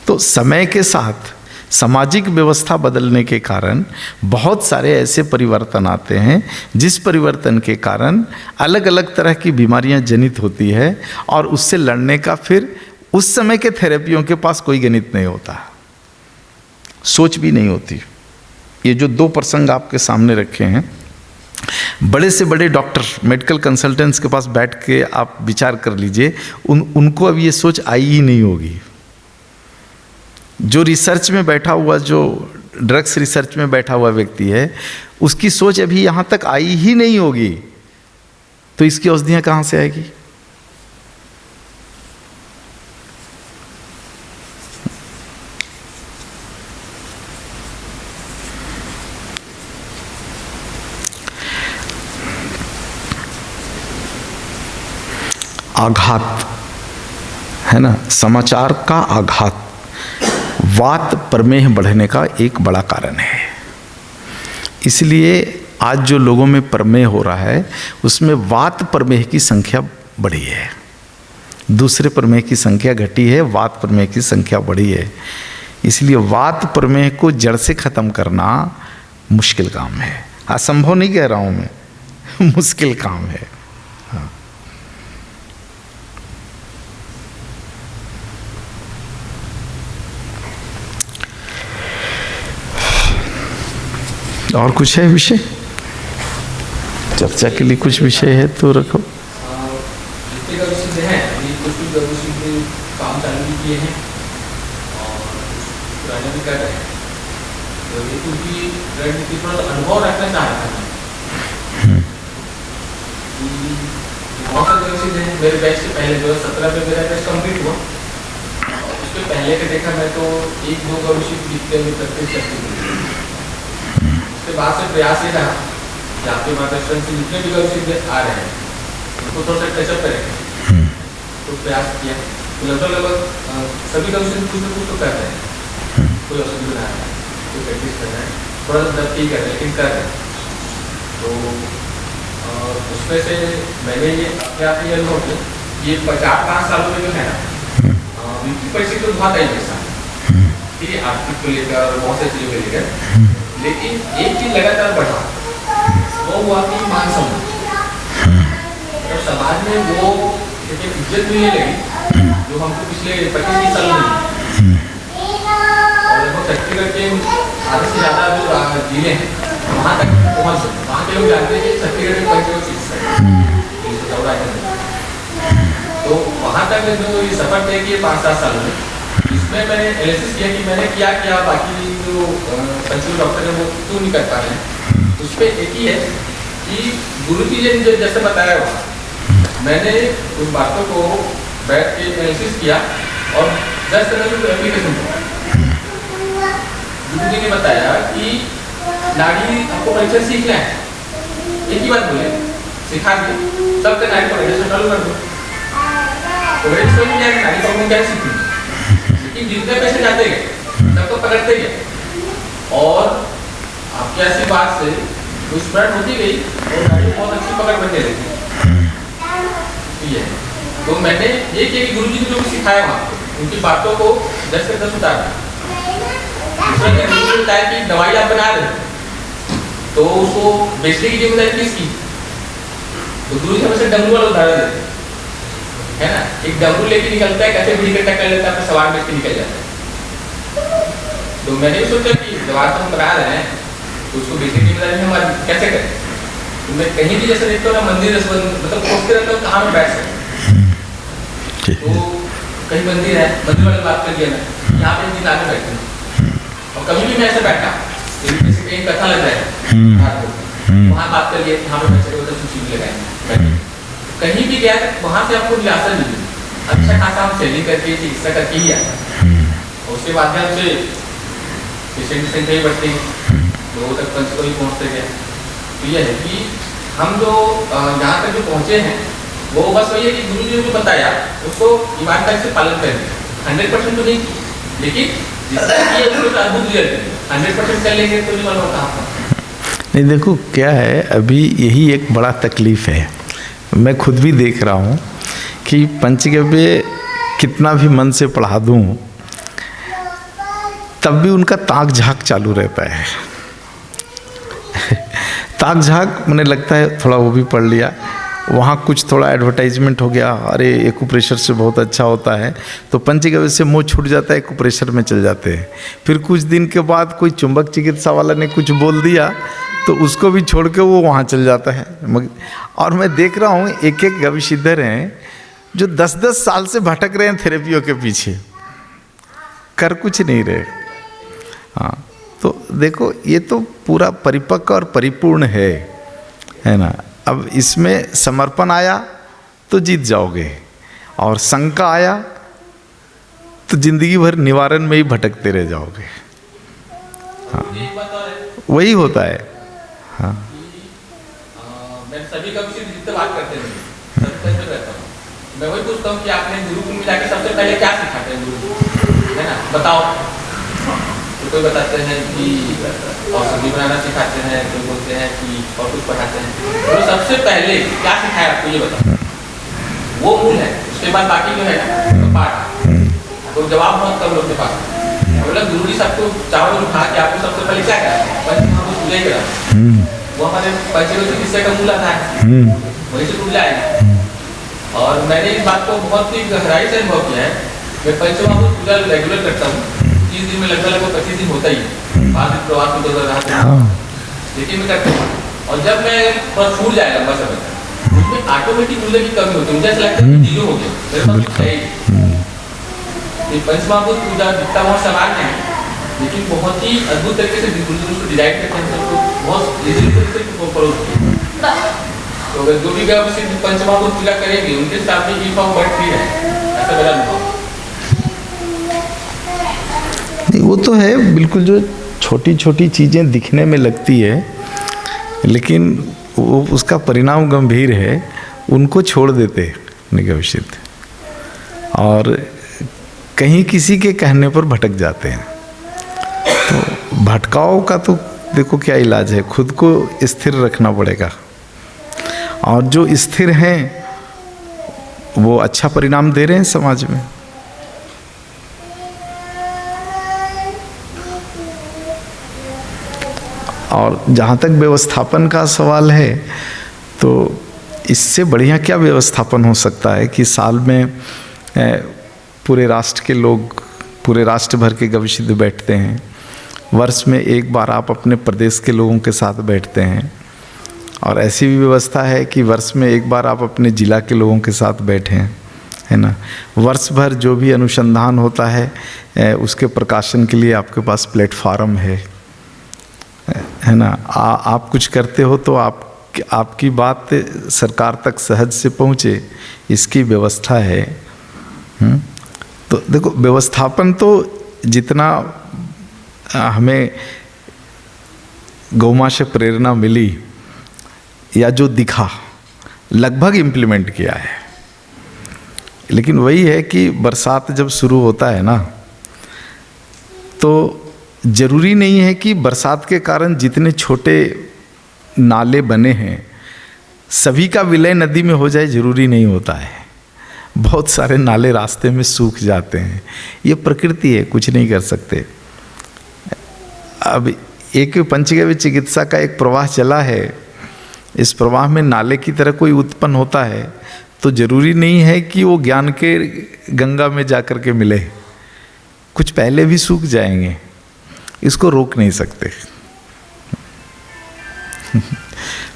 तो समय के साथ सामाजिक व्यवस्था बदलने के कारण बहुत सारे ऐसे परिवर्तन आते हैं, जिस परिवर्तन के कारण अलग अलग तरह की बीमारियां जनित होती है, और उससे लड़ने का फिर उस समय के थेरेपियों के पास कोई गणित नहीं होता, सोच भी नहीं होती। ये जो दो प्रसंग आपके सामने रखे हैं, बड़े से बड़े डॉक्टर, मेडिकल कंसल्टेंट्स के पास बैठ के आप विचार कर लीजिए, उनको अब ये सोच आई ही नहीं होगी। जो रिसर्च में बैठा हुआ, जो ड्रग्स रिसर्च में बैठा हुआ व्यक्ति है, उसकी सोच अभी यहाँ तक आई ही नहीं होगी, तो इसकी औषधियाँ कहाँ से आएगी? आघात है ना, समाचार का आघात वात प्रमेह बढ़ने का एक बड़ा कारण है। इसलिए आज जो लोगों में प्रमेह हो रहा है, उसमें वात प्रमेह की संख्या बढ़ी है, दूसरे प्रमेह की संख्या घटी है, वात प्रमेह की संख्या बढ़ी है। इसलिए वात प्रमेह को जड़ से खत्म करना मुश्किल काम है, असंभव नहीं कह रहा हूँ मैं, मुश्किल काम है। हाँ। और कुछ है विषय चर्चा के लिए? कुछ विषय है तो रखो। जितने गरुड़ हैं अभी कुछ गरुड़ काम चालू भी किए हैं और पुराने भी कर रहे हैं, तो ये क्योंकि रणनीति थोड़ा अनुभव रखना चाह रहा था। बहुत सारे गरुड़ हैं मेरे बैच से पहले 2017 में मेरा बैच कंप्लीट हुआ, उसके पहले का देखा मैं तो 1-2 गरुड़ दिखते हुए करते चलते। उसके बाद से प्रयास ये रहा कि आपके मार्गदर्शन से जितने भी गरुड़ आ रहे हैं उनको थोड़ा सा टचअप करें, तो प्रयास किया। तो लगभग सभी गरुड़ कुछ न कुछ तो कर रहे हैं, कोई औषधि बना रहा है, कोई प्रैक्टिस कर रहे हैं, थोड़ा सा दर्द ठीक कर रहे हैं, लेकिन कर रहे हैं। तो उसमें से मैंने ये अपने आप ये अनुभव किया, ये 50-5 सालों में जो है ना, वित्तीय परिस्थिति तो बहुत आई मेरे साथ, ठीक है, आर्थिक को लेकर बहुत से चीज़ों को लेकर, लेकिन एक चीज लगातार बढ़ा, वो हुआ कि मान सम्मान। तो समाज में वो एक इज्जत मिलने लगी जो हमको पिछले 25-30 साल में मिली। और लगभग छत्तीसगढ़ के आधे से ज़्यादा जो जिले हैं वहाँ तक पहुँच सकते, वहाँ के लोग जानते हैं कि छत्तीसगढ़ में पंच तो वहाँ तक जो ये सफर तय किए 5-7 सालों में, इसमें मैंने एनालिसिस किया कि मैंने क्या किया, बाकी जो पंचमी डॉक्टर है वो क्यों नहीं कर पा रहे हैं। उस पर एक ही है कि गुरु जी ने जो जैसे बताया हुआ, मैंने उन बातों को बैठ के एनालिसिस किया और 10 तरह से एप्लीकेशन किया। गुरु जी ने बताया कि नाड़ी आपको परीक्षा सीखना है, एक ही बात बोले, सिखा दी सबका नाड़ी परीक्षा चालू कर दो। तो मेरे समझ में आया कि नाड़ी प्रॉब्लम क्या सीखनी, कि जितने पैसे जाते गए तब तो पकड़ते गए और आपकी ऐसी बात से वो स्प्रेड होती गई और गाड़ी बहुत अच्छी पकड़ बनने लगी। ये तो मैंने ये किया कि गुरुजी ने जो भी सिखाया वहाँ उनकी बातों को 10 से 10 उतार दिया। दूसरा बताया कि दवाई आप बना रहे तो उसको बेचने की जिम्मेदारी किसकी? तो गुरु जी हमेशा डमरू वाला उदाहरण देते है ना, एक डमरू लेके निकलता है, कैसे भी इकट्ठा कर लेता है, अपना सवार बेच के निकल जाता है। तो मैंने भी सोचा कि दवा तो हम बना रहे हैं तो उसको बेचने की जिम्मेदारी हमारी कैसे करें। तो मैं कहीं भी जैसे देखता हूँ ना मंदिर मतलब सोचते रहता हूँ कहाँ में बैठ सकते। तो कहीं मंदिर है, मंदिर वाले बात कर दिया ना, यहाँ पे दिन आके बैठते हैं और कभी भी मैं ऐसे बैठा कहीं कथा लग रहा है वहाँ बात कर लिया कि यहाँ पे बैठे उधर सूची लगाए। कहीं भी गया वहाँ से आपको दिलासा मिली, अच्छा खासा हम सेलिंग करके चिकित्सा करके ही आए और उसके माध्यम से पेशेंट की संख्या ही बढ़ती है, लोगों तक पंच को ही पहुँचते गए। तो यह है कि हम जो यहाँ तक जो पहुँचे हैं वो बस वही है कि गुरु जी ने जो बताया उसको ईमानदारी से पालन करें। 100% तो नहीं लेकिन जिसका किया उसको तो अद्भुत रिजल्ट 100% कर लेंगे तो नहीं मालूम कहाँ पर। नहीं देखो क्या है, अभी यही एक बड़ा तकलीफ है। मैं खुद भी देख रहा हूँ कि पंचगव्य कितना भी मन से पढ़ा दूँ तब भी उनका ताक झाक चालू रहता है। ताक झाक मुझे लगता है थोड़ा वो भी पढ़ लिया, वहाँ कुछ थोड़ा एडवर्टाइजमेंट हो गया, अरे एक्यूप्रेशर से बहुत अच्छा होता है, तो पंचगव्य से मुँह छूट जाता है, एक्यूप्रेशर में चल जाते हैं। फिर कुछ दिन के बाद कोई चुंबक चिकित्सा वाला ने कुछ बोल दिया तो उसको भी छोड़ के वो वहाँ चल जाता है। और मैं देख रहा हूँ एक एक गविसिद्धर हैं जो 10-10 साल से भटक रहे हैं थेरेपियों के पीछे, कर कुछ नहीं रहे। हाँ, तो देखो ये तो पूरा परिपक्व और परिपूर्ण है ना। अब इसमें समर्पण आया तो जीत जाओगे और शंका आया तो जिंदगी भर निवारण में ही भटकते रह जाओगे। हाँ, वही होता है। हाँ, मैं सभी का जितने बात करते हैं सबसे रहता हूँ, मैं वही पूछता हूँ कि आपने गुरु को मिला के सबसे पहले क्या सिखाते हैं गुरु, है ना, बताओ। तो कोई बताते हैं कि औषधि बनाना सिखाते हैं, कोई बोलते हैं कि और कुछ पढ़ाते हैं। तो सबसे पहले क्या सिखाया आपको ये बताओ, वो मूल है। उसके बाद बाकी जो है ना तो पाठ, तो जवाब बहुत कम लोग के पास। मतलब गुरु जी सबको चावल उठा के आपको सबसे पहले क्या करा, पंचमहाभूत पूजा करा, वो हमारे पंचगव्य किस्से का मूल आता है, वहीं से पूजा है। और मैंने इस बात को बहुत ही गहराई से अनुभव किया है। मैं पंचमहाभूत पूजा रेगुलर करता हूँ, 30 दिन में लगभग 25 दिन होता ही है, बाद में प्रवास में 2 रहा था, लेकिन मैं करता हूँ। और जब मैं थोड़ा छूट जाए लंबा समय तक उसमें ऑटोमेटिक ऊर्जा की कमी होती है, मुझे ऐसा लगता है कि जीरो हो गया, मेरे पास कुछ है ही। ये पंचमहाभूत पूजा जितना बहुत सामान्य है लेकिन बहुत ही अद्भुत तरीके से उसको डिजाइन करते हैं, सबको बहुत इजीली तरीके से फॉलो होती है। तो अगर जो भी पंचमहाभूत पूजा करेंगे उनके सामने ई फॉर्म बढ़ फ्री है, ऐसा मेरा अनुभव। नहीं वो तो है बिल्कुल, जो छोटी छोटी चीज़ें दिखने में लगती है लेकिन वो उसका परिणाम गंभीर है, उनको छोड़ देते निगविसिद्ध और कहीं किसी के कहने पर भटक जाते हैं। तो भटकाव का तो देखो क्या इलाज है, खुद को स्थिर रखना पड़ेगा और जो स्थिर हैं वो अच्छा परिणाम दे रहे हैं समाज में। और जहाँ तक व्यवस्थापन का सवाल है तो इससे बढ़िया क्या व्यवस्थापन हो सकता है कि साल में पूरे राष्ट्र के लोग, पूरे राष्ट्र भर के गविसिद्ध बैठते हैं, वर्ष में एक बार आप अपने प्रदेश के लोगों के साथ बैठते हैं और ऐसी भी व्यवस्था है कि वर्ष में एक बार आप अपने ज़िला के लोगों के साथ बैठें, है ना। वर्ष भर जो भी अनुसंधान होता है उसके प्रकाशन के लिए आपके पास प्लेटफार्म है ना। आप कुछ करते हो तो आपकी बात सरकार तक सहज से पहुँचे, इसकी व्यवस्था है। तो देखो व्यवस्थापन तो जितना हमें गौमाँ से प्रेरणा मिली या जो दिखा लगभग इम्प्लीमेंट किया है, लेकिन वही है कि बरसात जब शुरू होता है ना तो ज़रूरी नहीं है कि बरसात के कारण जितने छोटे नाले बने हैं सभी का विलय नदी में हो जाए, ज़रूरी नहीं होता है। बहुत सारे नाले रास्ते में सूख जाते हैं, ये प्रकृति है, कुछ नहीं कर सकते। अब एक पंचगव्य चिकित्सा का एक प्रवाह चला है, इस प्रवाह में नाले की तरह कोई उत्पन्न होता है तो ज़रूरी नहीं है कि वो ज्ञान के गंगा में जाकर के मिले, कुछ पहले भी सूख जाएंगे, इसको रोक नहीं सकते।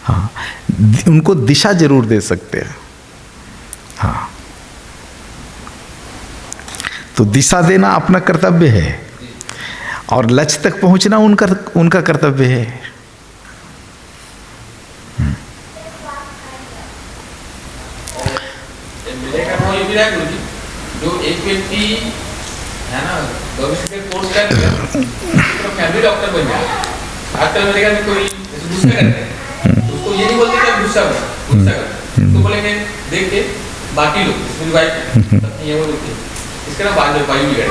हाँ, उनको दिशा जरूर दे सकते हैं। हाँ, तो दिशा देना अपना कर्तव्य है और लक्ष्य तक पहुंचना उनका कर्तव्य है। जो एक व्यक्ति है ना भविष्य के कोर्स कर तो फैमिली डॉक्टर बन जाए, आजकल मेरे घर में कोई गुस्सा करते हैं, उसको ये नहीं बोलते कि गुस्सा कर, तो बोलेंगे देख के बाकी लोग मेरी वाइफ ये वो लोग इसके ना बाद में वायु बिगड़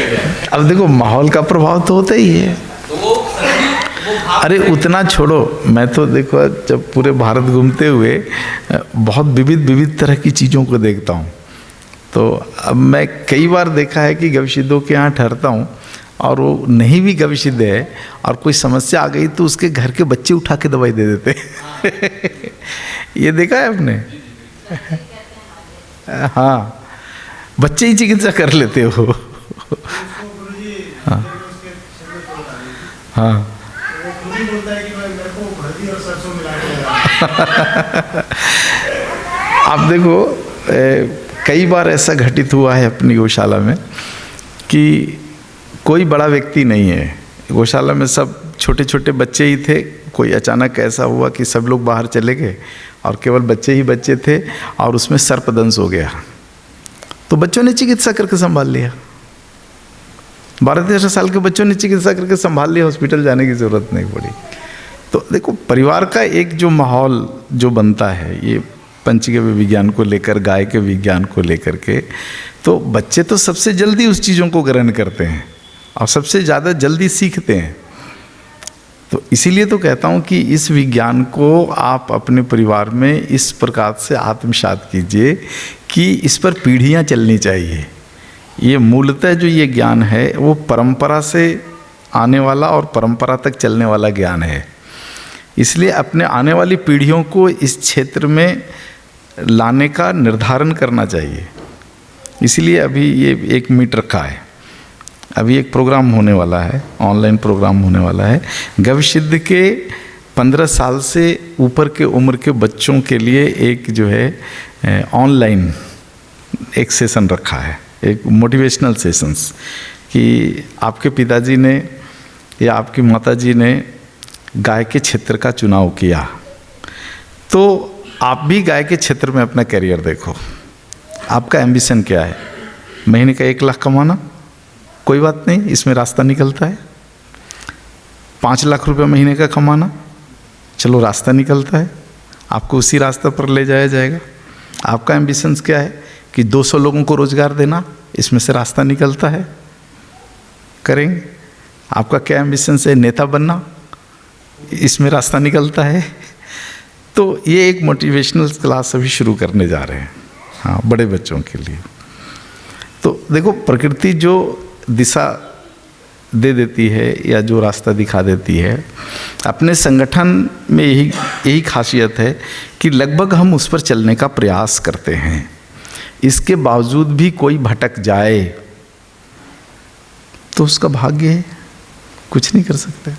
गया। अब देखो माहौल का प्रभाव तो होता ही है। तो वो अरे उतना छोड़ो, मैं तो देखो जब पूरे भारत घूमते हुए बहुत विविध तरह की चीज़ों को देखता हूँ, तो अब मैं कई बार देखा है कि गविसिद्धों के यहाँ ठहरता हूँ और वो नहीं भी गविसिद्ध है और कोई समस्या आ गई तो उसके घर के बच्चे उठा के दवाई दे देते ये देखा है आपने? हाँ, बच्चे ही चिकित्सा कर लेते हो। हाँ हाँ आप देखो कई बार ऐसा घटित हुआ है अपनी गौशाला में कि कोई बड़ा व्यक्ति नहीं है, गौशाला में सब छोटे छोटे बच्चे ही थे। कोई अचानक ऐसा हुआ कि सब लोग बाहर चले गए और केवल बच्चे ही बच्चे थे और उसमें सर्पदंश हो गया, तो बच्चों ने चिकित्सा करके संभाल लिया। 12-13 साल के बच्चों ने चिकित्सा करके संभाल लिया, हॉस्पिटल जाने की ज़रूरत नहीं पड़ी। तो देखो परिवार का एक जो माहौल जो बनता है, ये पंचगव्य विज्ञान को लेकर, गाय के विज्ञान को लेकर के, तो बच्चे तो सबसे जल्दी उस चीज़ों को ग्रहण करते हैं और सबसे ज़्यादा जल्दी सीखते हैं। तो इसीलिए तो कहता हूँ कि इस विज्ञान को आप अपने परिवार में इस प्रकार से आत्मसात कीजिए कि इस पर पीढ़ियाँ चलनी चाहिए। ये मूलतः जो ये ज्ञान है वो परंपरा से आने वाला और परंपरा तक चलने वाला ज्ञान है, इसलिए अपने आने वाली पीढ़ियों को इस क्षेत्र में लाने का निर्धारण करना चाहिए। इसलिए अभी ये 1 मीट रखा है, अभी एक प्रोग्राम होने वाला है, ऑनलाइन प्रोग्राम होने वाला है। गविसिद्ध के 15 साल से ऊपर के उम्र के बच्चों के लिए एक जो है ऑनलाइन एक सेशन रखा है, एक मोटिवेशनल सेशंस, कि आपके पिताजी ने या आपकी माताजी ने गाय के क्षेत्र का चुनाव किया, तो आप भी गाय के क्षेत्र में अपना करियर देखो। आपका एम्बिशन क्या है? महीने का 1 लाख कमाना? कोई बात नहीं, इसमें रास्ता निकलता है। 5 लाख रुपए महीने का कमाना? चलो रास्ता निकलता है, आपको उसी रास्ते पर ले जाया जाएगा। आपका एम्बिशंस क्या है कि 200 लोगों को रोज़गार देना? इसमें से रास्ता निकलता है, करेंगे। आपका क्या एम्बिशंस है? नेता बनना? इसमें रास्ता निकलता है। तो ये एक मोटिवेशनल क्लास अभी शुरू करने जा रहे हैं, हाँ, बड़े बच्चों के लिए। तो देखो प्रकृति जो दिशा दे देती है या जो रास्ता दिखा देती है, अपने संगठन में यही खासियत है कि लगभग हम उस पर चलने का प्रयास करते हैं। इसके बावजूद भी कोई भटक जाए तो उसका भाग्य है, कुछ नहीं कर सकते।